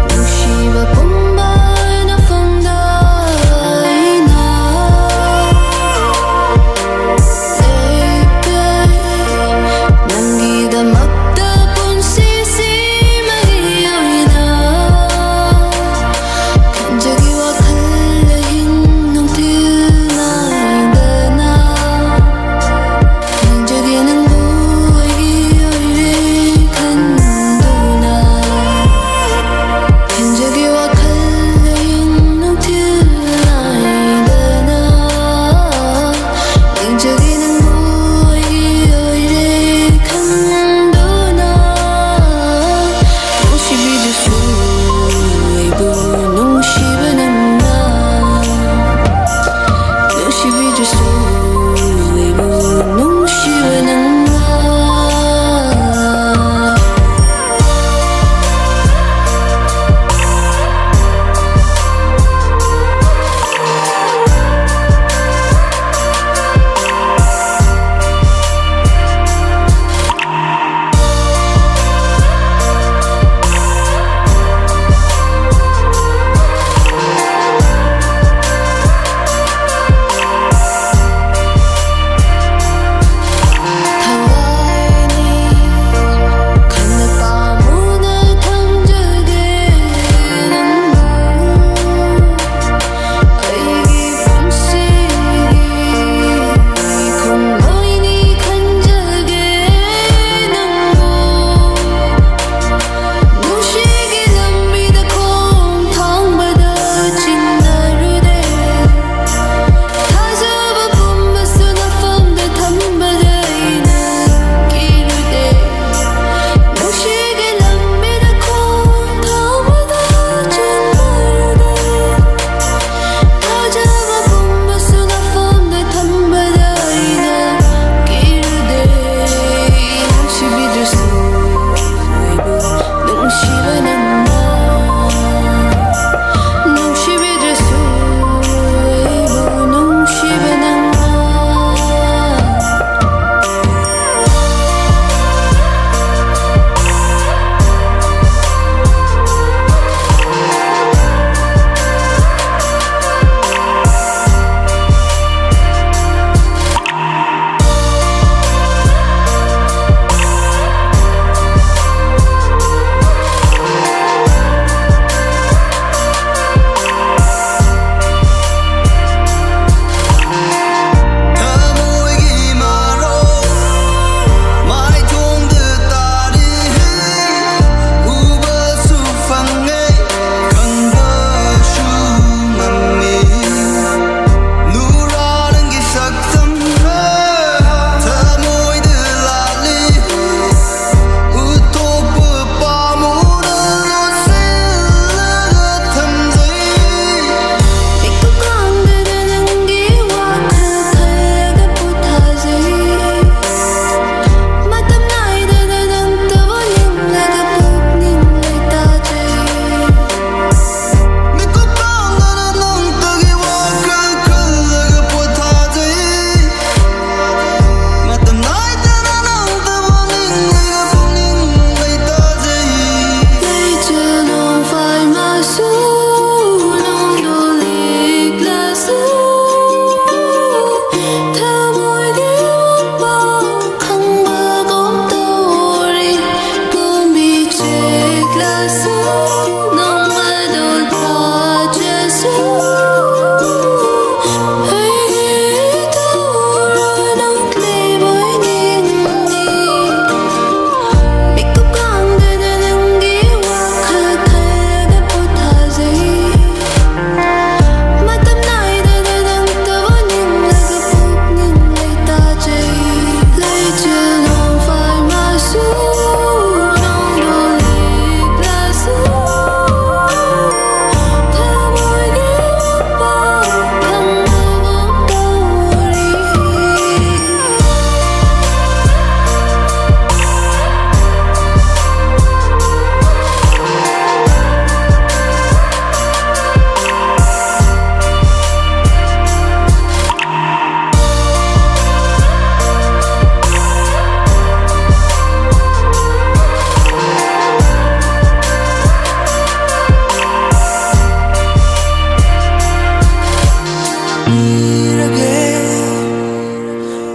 누시와 봄바나 펑다이나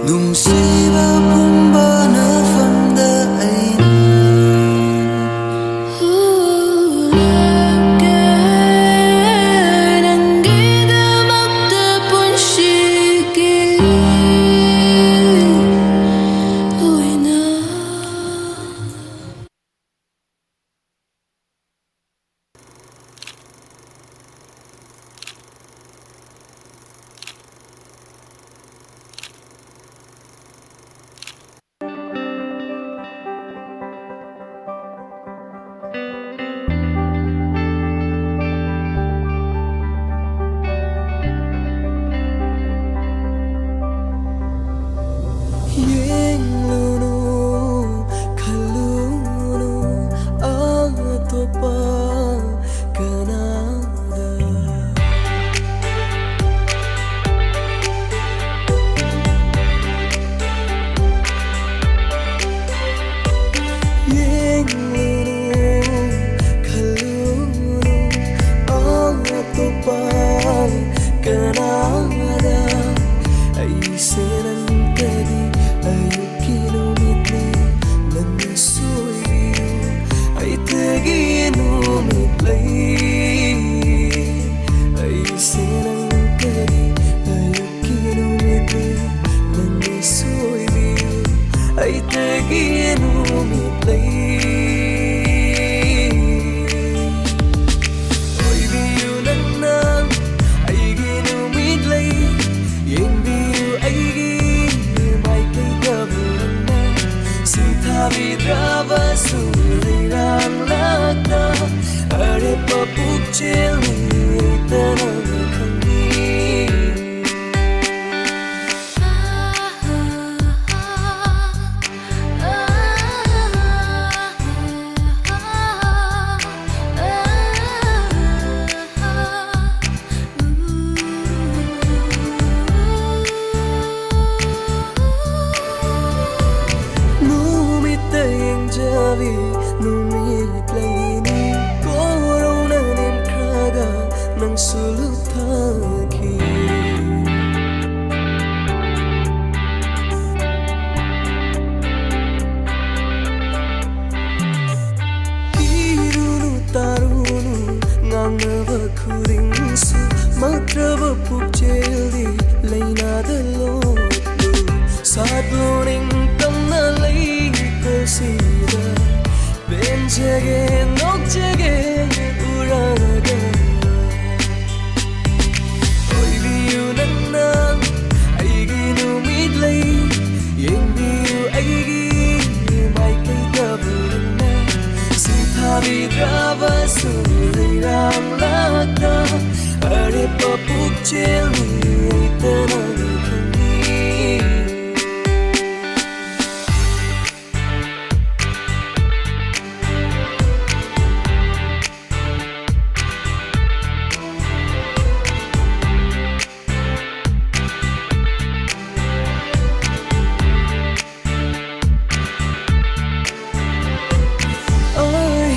ꯅꯨꯡꯁꯤꯕ ꯄꯨꯝꯕꯅ ꯐꯝꯗ ꯑꯩꯅ 울게 남기다막다 본시기 우이나 Yenglunu kalunu atopa kanada Yenglunu kalunu atopa kanada ay sinantadi ayok kinumiti nangasuyo ay taginumitlay ay sinantadi ayok kinumiti nangasuyo ay taginumitlay Oy biyo nang ay ginumitlay Yang biyo ay may kay kabulan na Sitabi draba sulirang lakta Are papukchil ay tanang kami Numitayang javi numitlay ni Korong na nimkraga ng sulutaki Kirunu tarunu ngangaba kuringsu Matraba pukjeli laynada lotu Sadluning tamnalay kasida Benjage nokjage uraga Oy biyo nang ay ginumitlay Yang biyo ay may kay kabulan na Sitabi draba sulirang lakta Are papukchil ay tanang kami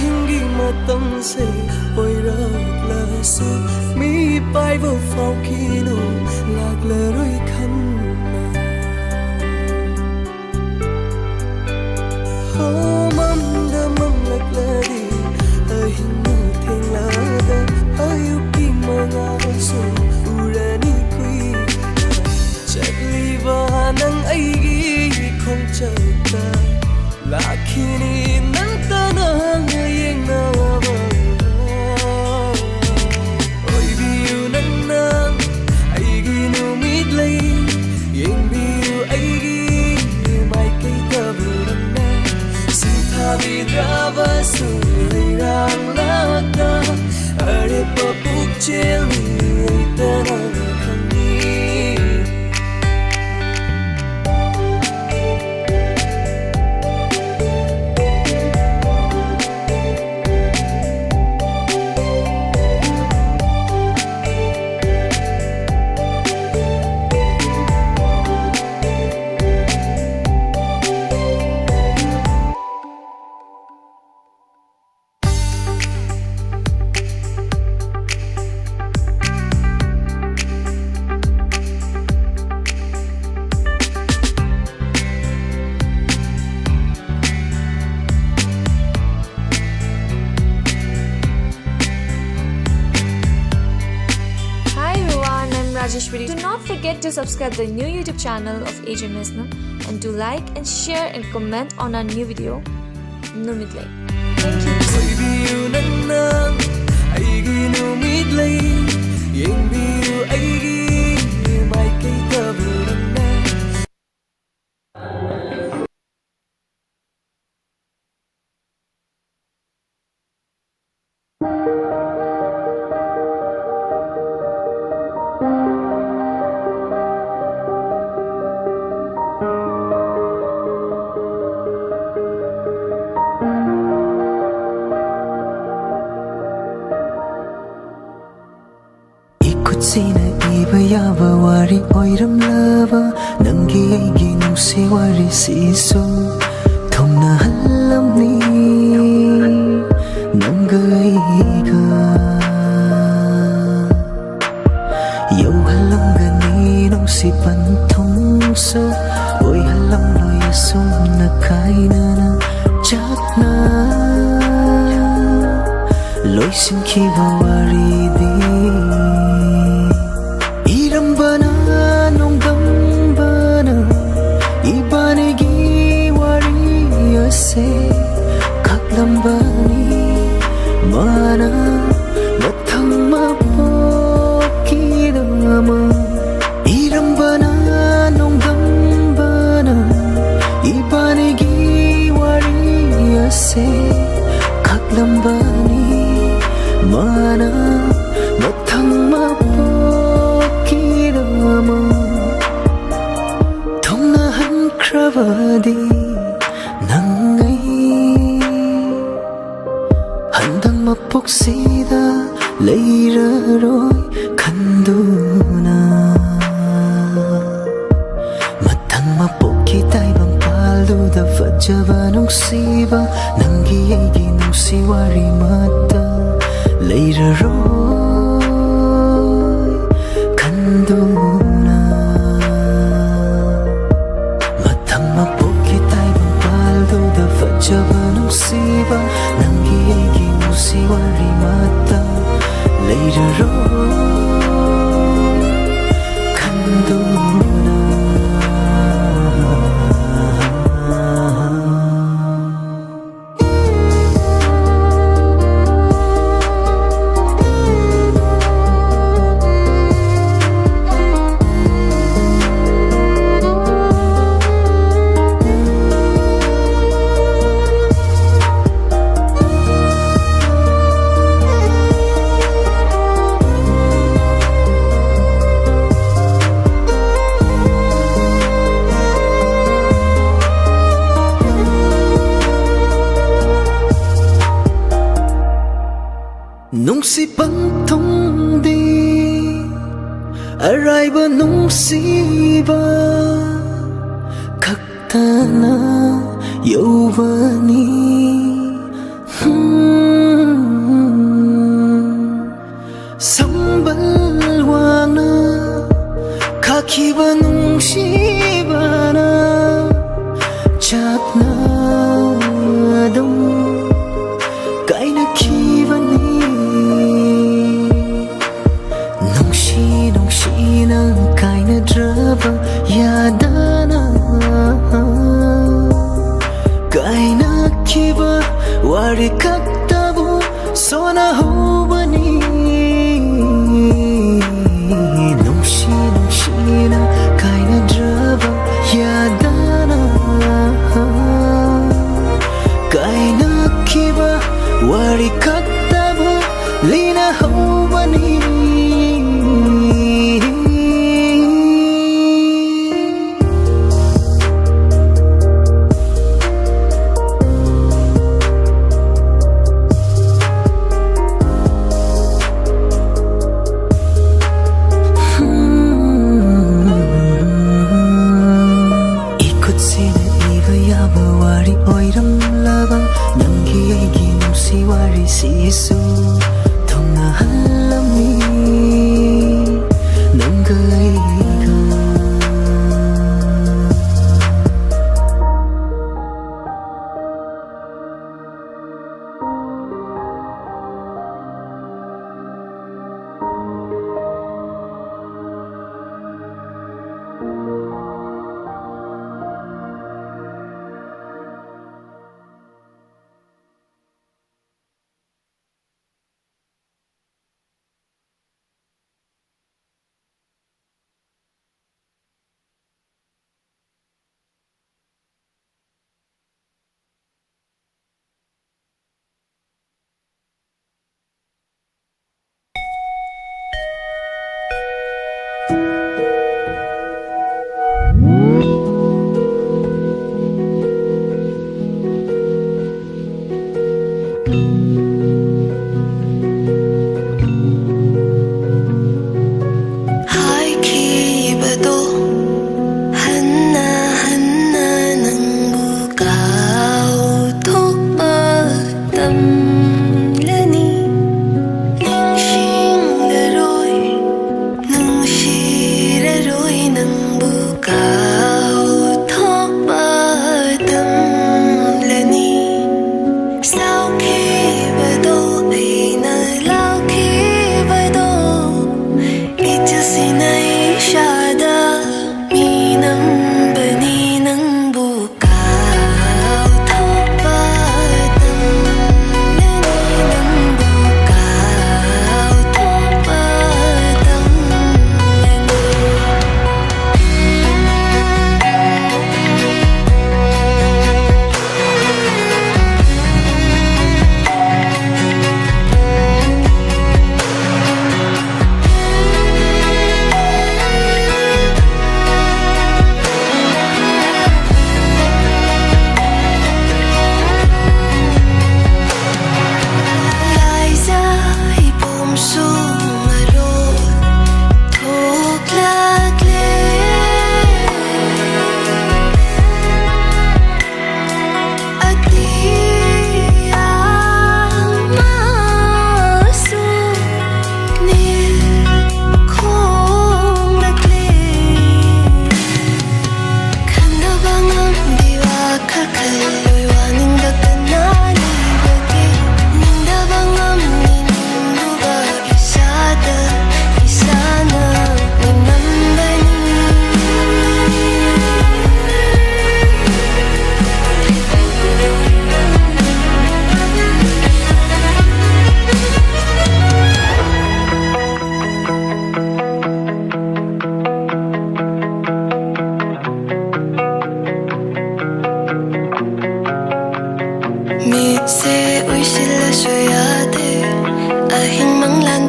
Hingi matamse oiraklasu mi paivo faukino laglaroi khanna ho mamda mamlaklari ahinna thenglada ayuki mangaso urani kui chatliva nang aigi khongchata lakini nang tanang yengnaba Oy biyo nang ay ginumit Do not forget to subscribe the new YouTube channel of AJ Mesnam and do like and share and comment on our new video. Numitlay. Thank you. ꯈꯨꯠꯁꯤꯅ ꯏꯕ ꯌꯥꯕ ꯋꯥꯔꯤ ꯑꯣꯏꯔꯝꯂꯕ ꯅꯪꯒꯤ ꯑꯩꯒꯤ ꯅꯨꯡꯁꯤ ꯋꯥꯔꯤꯁꯤꯁꯨ ꯊꯨꯡꯅꯍꯜꯂꯝꯅꯤ ꯅꯪꯒ ꯑꯩꯒ ꯌꯧꯍꯜꯂꯝꯒꯅꯤ ꯅꯨꯡꯁꯤ ꯄꯟꯊꯨꯡꯁꯨ ꯑꯣꯏꯍꯜꯂꯝꯂꯣꯏ ꯑꯁꯨꯝꯅ ꯀꯥꯏꯅꯅ ꯆꯥꯛꯅ ꯂꯣꯏꯁꯤꯟꯈꯤꯕ ꯋꯥꯔꯤꯗꯤ 이름바나 농담바나 이반에기 와리여세 각람바니 마나 마탕마 뽑기다마 이름바나 농담바나 이반에기 와리여세 각람바니 마나 마탕마 통나한크라바디 낭의 한당 맛복시다 레이라로이 간두나 마탕 맛복기 따이방 팔두다 파자바 농시바 낭기에기 농시와리 맞다 레이라로이 간두나 Coba musibah nanggiegi musiwari mata later on kanduna Nungsibantongdi Araiba nungsiba Kaktana Yovani Sambalwana Kakiba nungsibana Chapna dum Kaina kivani Nungshina kaina draba yadana Kaina kiba wari kaktabu sona hubani Nungshina kaina draba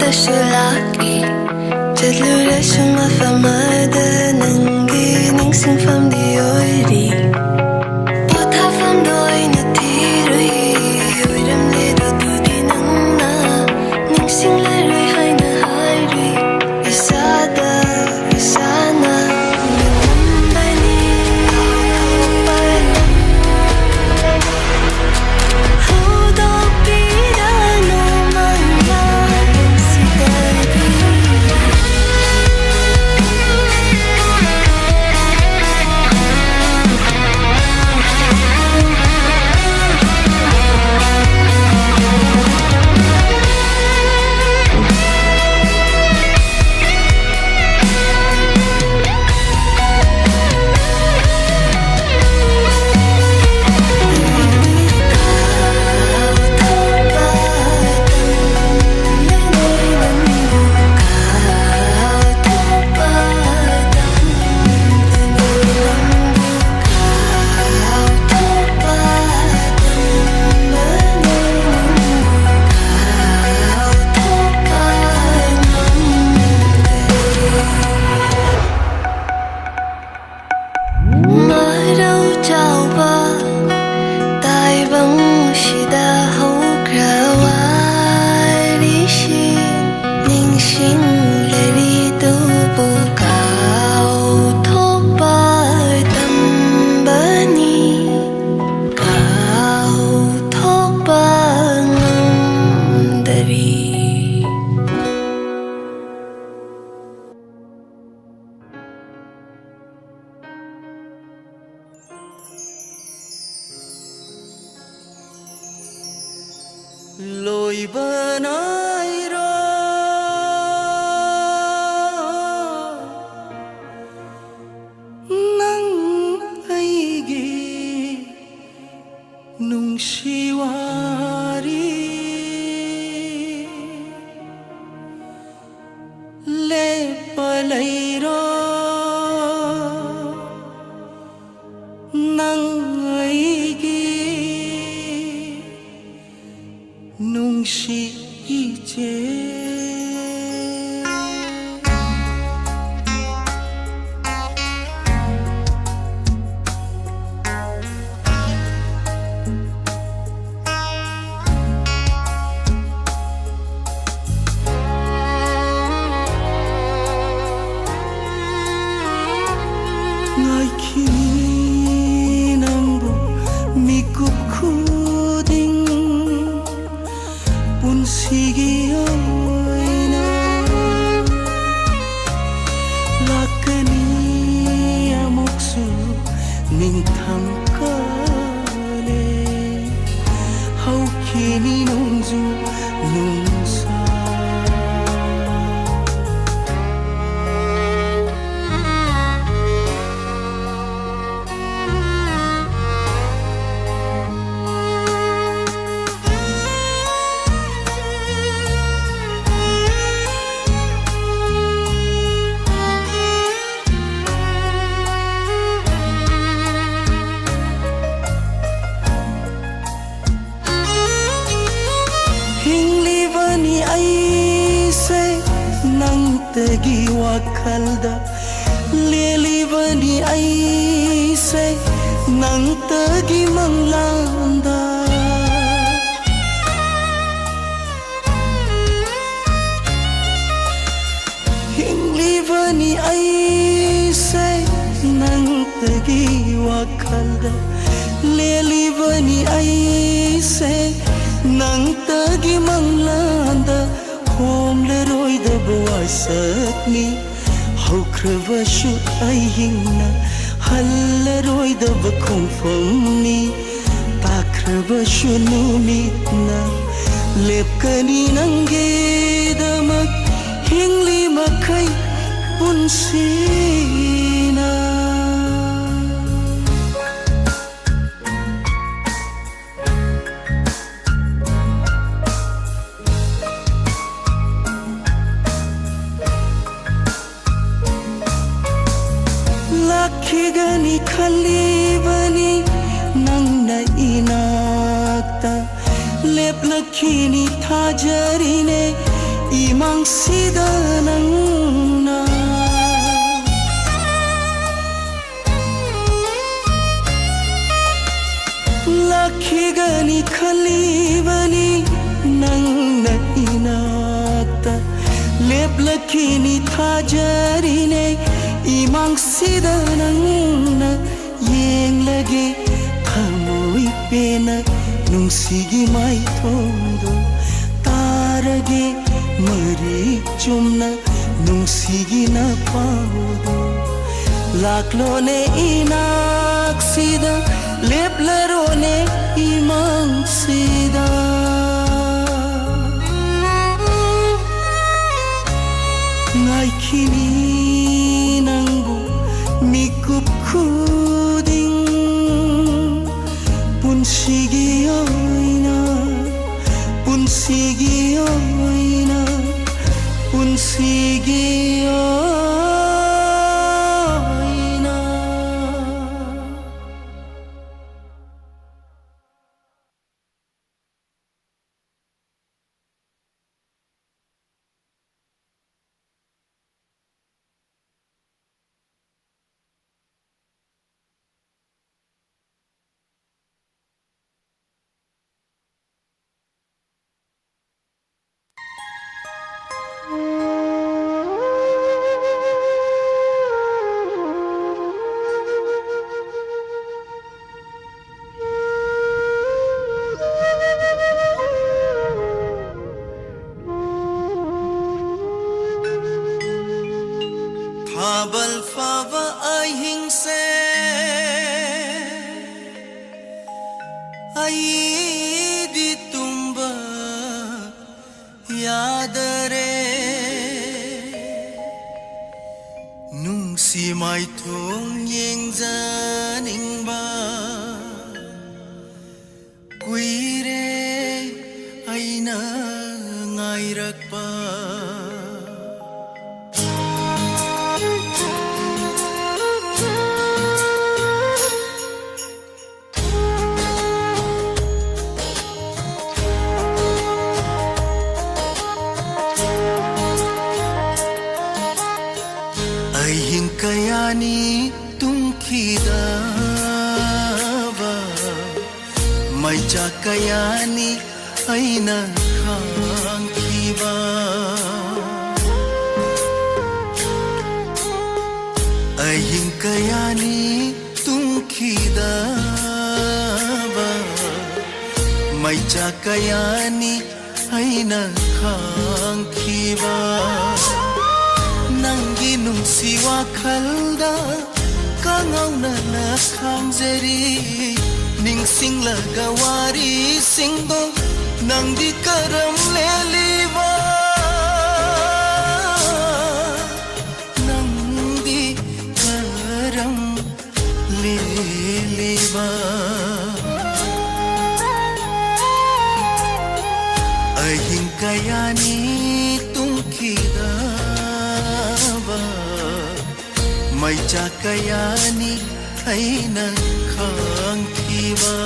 ꯆꯠꯂꯨꯔꯁꯨ ꯂꯥꯛꯏ ꯆꯠꯂꯨꯔꯁꯨ ꯃꯐꯝ ꯑꯃꯗ ꯅꯪꯒꯤ ꯅꯤꯡꯁꯤꯡꯐꯝꯗꯤ ꯑꯣꯏꯔꯤ ꯄꯣꯊꯥꯐꯝꯗꯣ ꯑꯩꯅ ꯊꯤꯔꯨꯏ ꯑꯣꯏꯔꯝꯂꯦꯗꯨꯗꯤ ꯅꯪꯅ ꯅꯤꯡꯁꯤꯡꯂꯔꯣꯏ ꯍꯥꯏꯅ ꯍꯥꯏꯔꯤ 이사다 이사나 눈만이 후덥기라 너만만 시달리 loiba naira nang aigi nungsiwari lepalairo nang aigi nungsiije ngai kini nangbo mikup khuding punsigi oina lakani amoksu ningtham kale haukini nongju nungsa hinglibani aise nangtagi wakhalda lelibani aise nangtagi manglanda hinglibani aise nangtagi wakhalda lelibani aise nangtagi manglanda homleroidaba wasakni haukrabashu aihingna hallaroidaba khongfamni takrabashu numitna lepkani nangedamak hingli makai punsina lakhigani khalibani nangna inakta leplakhini thajarine 이망시다 낭나 लाखिगनी खलीबनी नंग इनाता लेपलखिनी थाजरिने इमांग सिदा नंग Young लगे थमुई पेना नुंसिगी माई थोंदो तारगे मरी चुमना नुंसिगी ना पाउदो लाखलो ने इनाक सिदा leplerone imang sida ngai kini nangbu mikup kuding pun sigi oina pun sigi oina pun sigi oina Habal fava ay hingse ay di tumba yadare nung si mai thong yeng zaning ba kuire ay na ngai rak pa kayani tungkidava may kayani ay nakangkiba ay kayani tungkidava may kayani ay nakangkiba Nanggi nungsi wakalda kangaw na nakhangzeri ningsing lagawari singdo nang di karam leliwa nang di karam leliwa aying kayani tungkida may kayani ay nakangkiba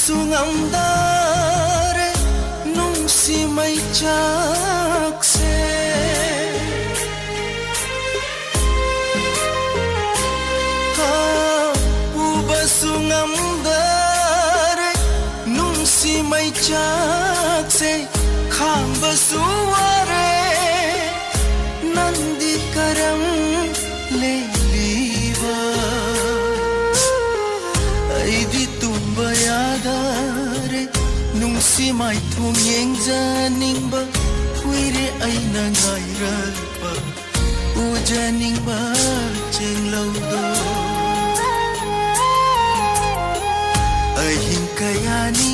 sungamdare nung si may chakse ha uba sungamdare nung si may chakse khamba suware nandi karam leliva ay di bayadare nung si mai thung yeng janing ba kuire ai na ngai ral pa u janing ba cheng lau do ai hing kayani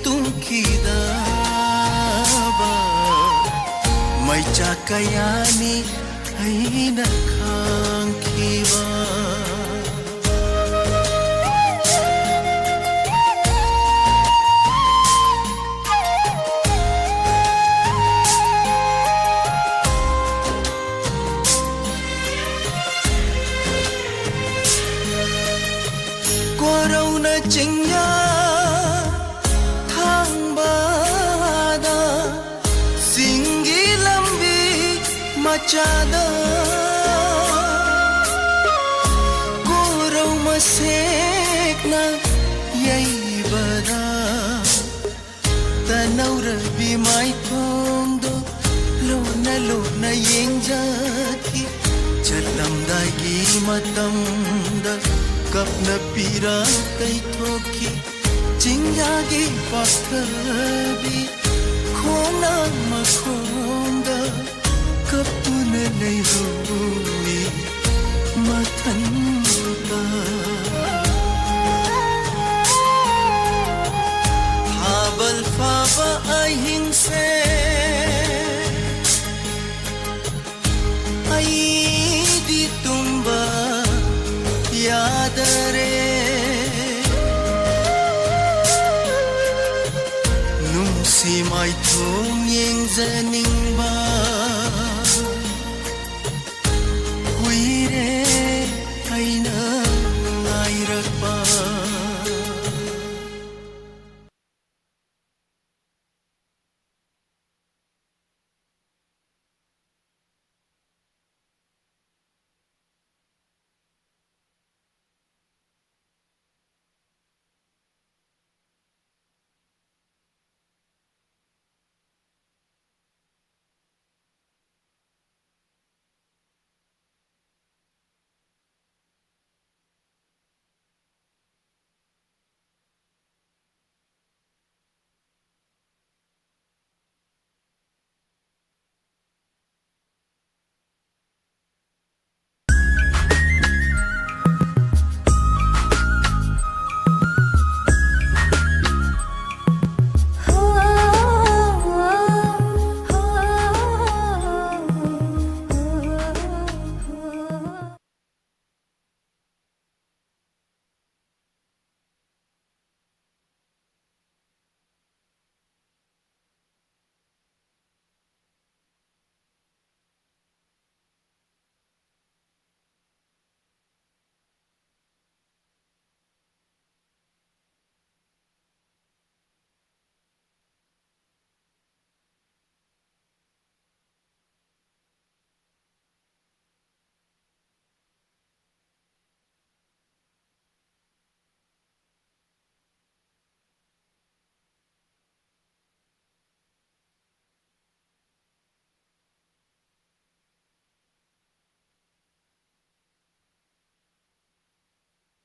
tung kida ba mai cha kayani ꯑꯩꯅ ꯈꯥꯡꯈꯤꯕ ꯀꯣꯔꯧꯅ ꯆꯤꯡꯌꯥ ꯊꯥꯡꯕꯗ ꯆꯤꯡꯒꯤ ꯂꯝꯕꯤ ꯃꯆꯥꯗ ꯀꯣꯔꯧ ꯃꯁꯦꯛꯅ ꯌꯩꯕꯗ ꯇꯅꯧꯔꯕꯤ ꯃꯥꯏꯊꯣꯡꯗꯣ ꯂꯣꯟꯅ ꯂꯣꯟꯅ ꯌꯦꯡꯖꯈꯤ ꯆꯠꯂꯝꯗꯥꯏꯒꯤ ꯃꯇꯝꯗ kapna pira kai thoki chingya-gi pakthabi khona makhonda kapuna leirui mathanda habal faba ahing se ai di tumba यादरे नुंसी माइथों येंजनिंग